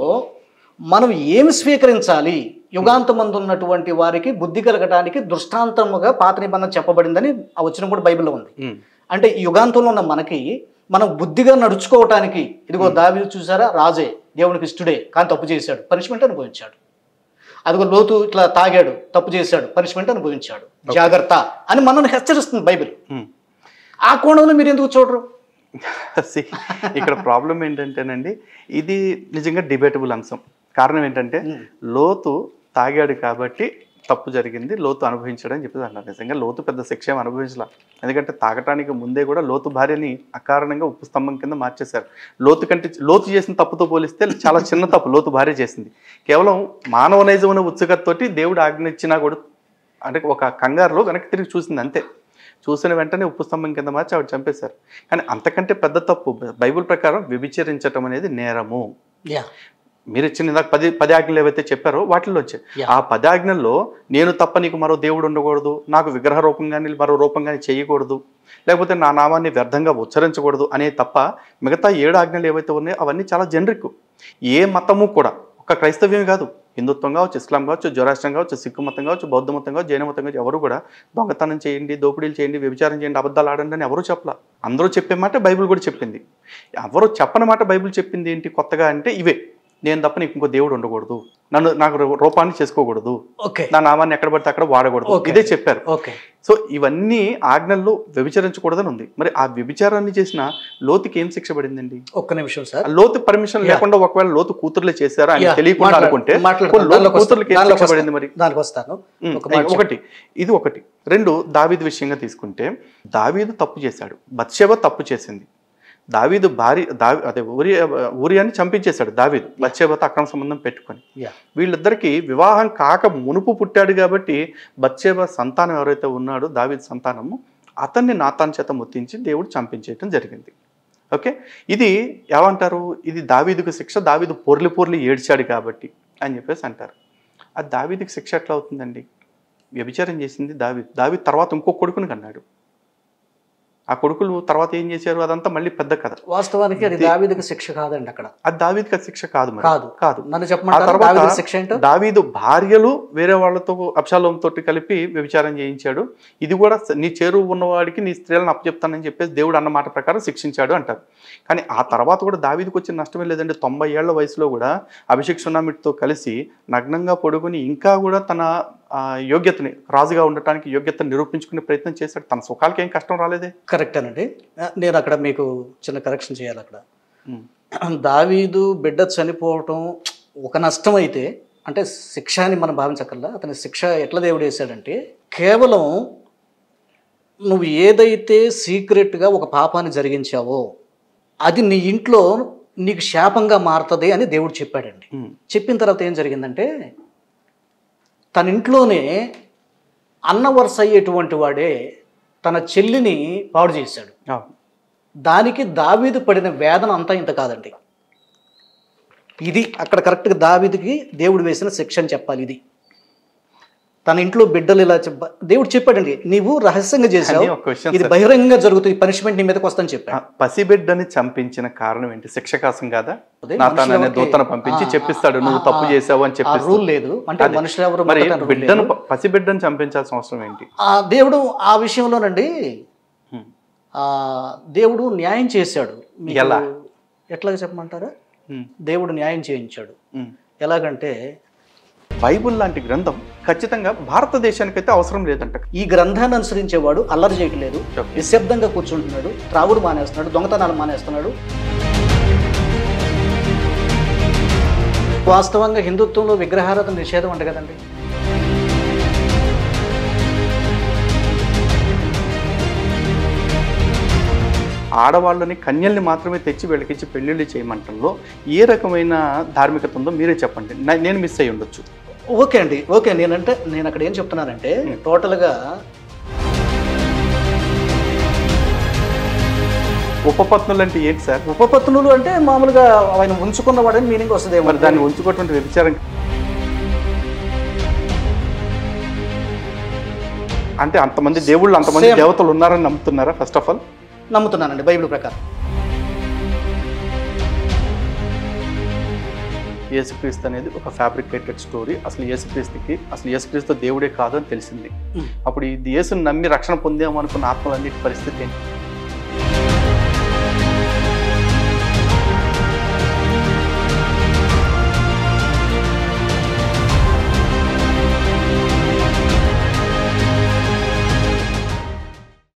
మనం ఏమి స్వీకరించాలి, యుగాంతమందు ఉన్నటువంటి వారికి బుద్ధి కలగడానికి దృష్టాంతముగా పాత నిబంధన చెప్పబడిందని ఆ వచనం కూడా బైబిల్లో ఉంది. అంటే ఈ యుగాంతంలో ఉన్న మనకి మనం బుద్ధిగా నడుచుకోవటానికి, ఇదిగో దావీదు చూసారా, రాజే, దేవునికి ఇష్టడే, కానీ తప్పు చేశాడు, పనిష్మెంట్ అనుభవించాడు. అదిగో లోతు ఇట్లా తాగాడు, తప్పు చేశాడు, పనిష్మెంట్ అనుభవించాడు, జాగ్రత్త అని మనల్ని హెచ్చరిస్తుంది బైబిల్. ఆ కోణంలో మీరు ఎందుకు చూడరు? ఇక్కడ ప్రాబ్లం ఏంటంటేనండి, ఇది నిజంగా డిబేటబుల్ అంశం. కారణం ఏంటంటే, లోతు తాగాడు కాబట్టి తప్పు జరిగింది, లోతు అనుభవించాడని చెప్పేసి అన్నారు. నిజంగా లోతు పెద్ద శిక్ష ఏం అనుభవించలా, ఎందుకంటే తాగటానికి ముందే కూడా లోతు భార్యని అకారణంగా ఉప్పు స్తంభం కింద మార్చేశారు. లోతు చేసిన తప్పుతో పోలిస్తే చాలా చిన్న తప్పు లోతు భార్య చేసింది. కేవలం మానవ నైజమైన ఉత్సుకతతోటి దేవుడు ఆజ్ఞ ఇచ్చినా కూడా, అంటే ఒక కంగారులో వెనక్కి తిరిగి చూసింది అంతే. చూసిన వెంటనే ఉప్పు స్తంభం కింద మార్చి ఆవిడ చంపేశారు. కానీ అంతకంటే పెద్ద తప్పు బైబిల్ ప్రకారం వ్యభిచరించటం అనేది నేరము. మీరు ఇచ్చిన ఇందాక 10 ఆజ్ఞలు ఏవైతే చెప్పారో వాటిల్లో వచ్చాయి. ఆ 10 ఆజ్ఞల్లో నేను తప్ప నీకు మరో దేవుడు ఉండకూడదు, నాకు విగ్రహ రూపం కానీ మరో రూపం కానీ చేయకూడదు, లేకపోతే నా నామాన్ని వ్యర్థంగా ఉచ్చరించకూడదు అనే తప్ప మిగతా 7 ఆజ్ఞలు ఏవైతే ఉన్నాయో అవన్నీ చాలా జనరిక్. ఏ మతము కూడా, ఒక క్రైస్తవ్యం కాదు, హిందుత్వం కావచ్చు, ఇస్లాం కావచ్చు, జొరాస్ట్రం కావచ్చు, సిక్కు మతం కావచ్చు, బౌద్ధ మతం కావచ్చు, జైన మతం కావచ్చు, ఎవరు కూడా దొంగతనం చేయండి, దోపిడీలు చేయండి, వ్యభిచారం చేయండి, అబద్ధాలు ఆడండి అని ఎవరు చెప్పలా. అందరూ చెప్పే మాట బైబిల్ కూడా చెప్పింది. ఎవరు చెప్పని మాట బైబిల్ చెప్పింది ఏంటి కొత్తగా అంటే, ఇవే, నేను తప్ప నీకు ఇంకో దేవుడు ఉండకూడదు, నాకు రూపాన్ని చేసుకోకూడదు, నా నామాన్ని ఎక్కడ పడితే అక్కడ వాడకూడదు, ఇదే చెప్పారు. సో ఇవన్నీ ఆజ్ఞల్లో వ్యభిచరించకూడదని ఉంది. మరి ఆ వ్యభిచారాన్ని చేసిన లోతుకి ఏం శిక్ష పడిందండి? ఒక్క నిమిషం సార్. లోతు పర్మిషన్ లేకుండా ఒకవేళ లోతు కూతుర్లే చేశారా అని తెలియకుండా అనుకుంటే కూతుర్లకి ఏం శిక్ష పడింది? మరి దానికి వస్తాను. ఒకటి. 2, దావీదు విషయంగా తీసుకుంటే, దావీదు తప్పు చేశాడు, బత్షెబ తప్పు చేసింది. దావీదు ఊరియాని చంపించేశాడు దావీదు, బత్షెబతో అక్రమ సంబంధం పెట్టుకొని. వీళ్ళిద్దరికి వివాహం కాక మునుపు పుట్టాడు కాబట్టి బత్షెబ సంతానం ఎవరైతే ఉన్నాడో దావీదు సంతానము, అతన్ని నాతాన్ చేత ముత్తించి దేవుడు చంపించేయటం జరిగింది. ఓకే, ఇది ఏమంటారు? ఇది దావీదుకు శిక్ష, దావీదు పొర్లి ఏడ్చాడు కాబట్టి అని చెప్పేసి అంటారు. అది దావీదుకి శిక్ష ఎట్లా అవుతుందండి? వ్యభిచారం చేసింది దావీదు తర్వాత ఇంకో కొడుకుని కన్నాడు. ఆ కొడుకులు తర్వాత ఏం చేశారు అదంతా మళ్ళీ పెద్ద కథ. వాస్తవానికి అది దావీదుకి శిక్ష కాదండి, అక్కడ అది దావీదుకి శిక్ష కాదు. నన్ను చెప్పమంటారా? దావీదు భార్యలు వేరే వాళ్ళతో అబ్షాలోము తోటి కలిపి వ్యభిచారం చేయించాడు. ఇది కూడా నీ చేరువు ఉన్నవాడికి నీ స్త్రీలను అప్పచెప్తానని చెప్పేసి దేవుడు అన్న మాట ప్రకారం శిక్షించాడు అంటారు. కానీ ఆ తర్వాత కూడా దావీదుకి వచ్చిన నష్టమే లేదండి. 90 ఏళ్ల వయసులో కూడా అభిషేక్ సునామితో కలిసి నగ్నంగా పడుకొని ఇంకా కూడా తన యోగ్యతని, రాజుగా ఉండటానికి యోగ్యతను నిరూపించుకునే ప్రయత్నం చేశాడు. తన సుఖాలకి ఏం కష్టం రాలేదే. కరెక్టేనండి. నేను అక్కడ మీకు చిన్న కరెక్షన్ చేయాలి. అక్కడ దావీదు బిడ్డ చనిపోవటం ఒక నష్టం అయితే, అంటే శిక్ష అని మనం భావించక్కర్లా. అతని శిక్ష ఎట్లా దేవుడు వేశాడంటే, కేవలం నువ్వు ఏదైతే సీక్రెట్గా ఒక పాపాన్ని జరిగించావో అది నీ ఇంట్లో నీకు శాపంగా మారుతుంది అని దేవుడు చెప్పాడండి. చెప్పిన తర్వాత ఏం జరిగిందంటే, తన ఇంట్లోనే అన్న వరుస అయ్యేటువంటి వాడే తన చెల్లిని పాడు చేశాడు. దానికి దావీదు పడిన వేదన అంతా ఇంత కాదండి. ఇది అక్కడ కరెక్ట్గా దావీదుకి దేవుడు వేసిన శిక్ష అని చెప్పాలి. ఇది తన ఇంట్లో బిడ్డలు ఇలా దేవుడు చెప్పాడండి, నీవు రహస్యంగా చేశావు, ఇది బహిరంగంగా జరుగుతుంది, పనిష్మెంట్ నీ మీదకి వస్తుందని చెప్పాడు. పసిబిడ్డని చంపించిన కారణం ఏంటి? శిక్ష కోసం కాదా? నాతాననే దూతను పంపించి చెప్పిస్తాడు నువ్వు తప్పు చేసావు అని చెప్పి. రూల్ లేదు అంటే మనుషులు ఎవరు బిడ్డను, పసిబిడ్డను చంపించాల్సిన అవసరం ఏంటి? దేవుడు ఆ విషయంలోనండి దేవుడు న్యాయం చేశాడు. ఎలా? ఎట్లాగా చెప్పమంటారా? దేవుడు న్యాయం చేయించాడు. ఎలాగంటే, బైబుల్ లాంటి గ్రంథం ఖచ్చితంగా భారతదేశానికైతే అవసరం లేదంట. ఈ గ్రంథాన్ని అనుసరించేవాడు అల్లరి చేయట్లేదు, నిశ్శబ్దంగా కూర్చుంటున్నాడు, త్రాగుడు మానేస్తున్నాడు, దొంగతనాలు మానేస్తున్నాడు. వాస్తవంగా హిందుత్వంలో విగ్రహారాధన నిషేధం అంట కదండి. ఆడవాళ్ళని, కన్యల్ని మాత్రమే తెచ్చి వీళ్ళకిచ్చి పెళ్ళిళ్ళు చేయమంటంలో ఏ రకమైన ధార్మికత ఉందో మీరే చెప్పండి. నేను మిస్ అయ్యి ఉండొచ్చు. ఓకే అండి, ఓకే. నేను అక్కడ ఏం చెప్తున్నానంటే, టోటల్గా ఉపపత్నులు అంటే ఏంటి సార్? ఉపపత్నులు అంటే మామూలుగా ఆయన ఉంచుకున్నవాడని మీనింగ్ వస్తుంది. మరి దాన్ని ఉంచుకోవటం వ్యభిచారం అంటే అంతమంది దేవుళ్ళు, అంతమంది దేవతలు ఉన్నారని నమ్ముతున్నారా? ఫస్ట్ ఆఫ్ ఆల్ నమ్ముతున్నానండి బైబిల్ ప్రకారం. యేసుక్రీస్తు అనేది ఒక ఫ్యాబ్రికేటెడ్ స్టోరీ. అసలు యేసుక్రీస్తు దేవుడే కాదు అని తెలిసింది. అప్పుడు ఇది యేసుని నమ్మి రక్షణ పొందాము అనుకున్న ఆత్మలన్నిటి పరిస్థితి ఏంటి?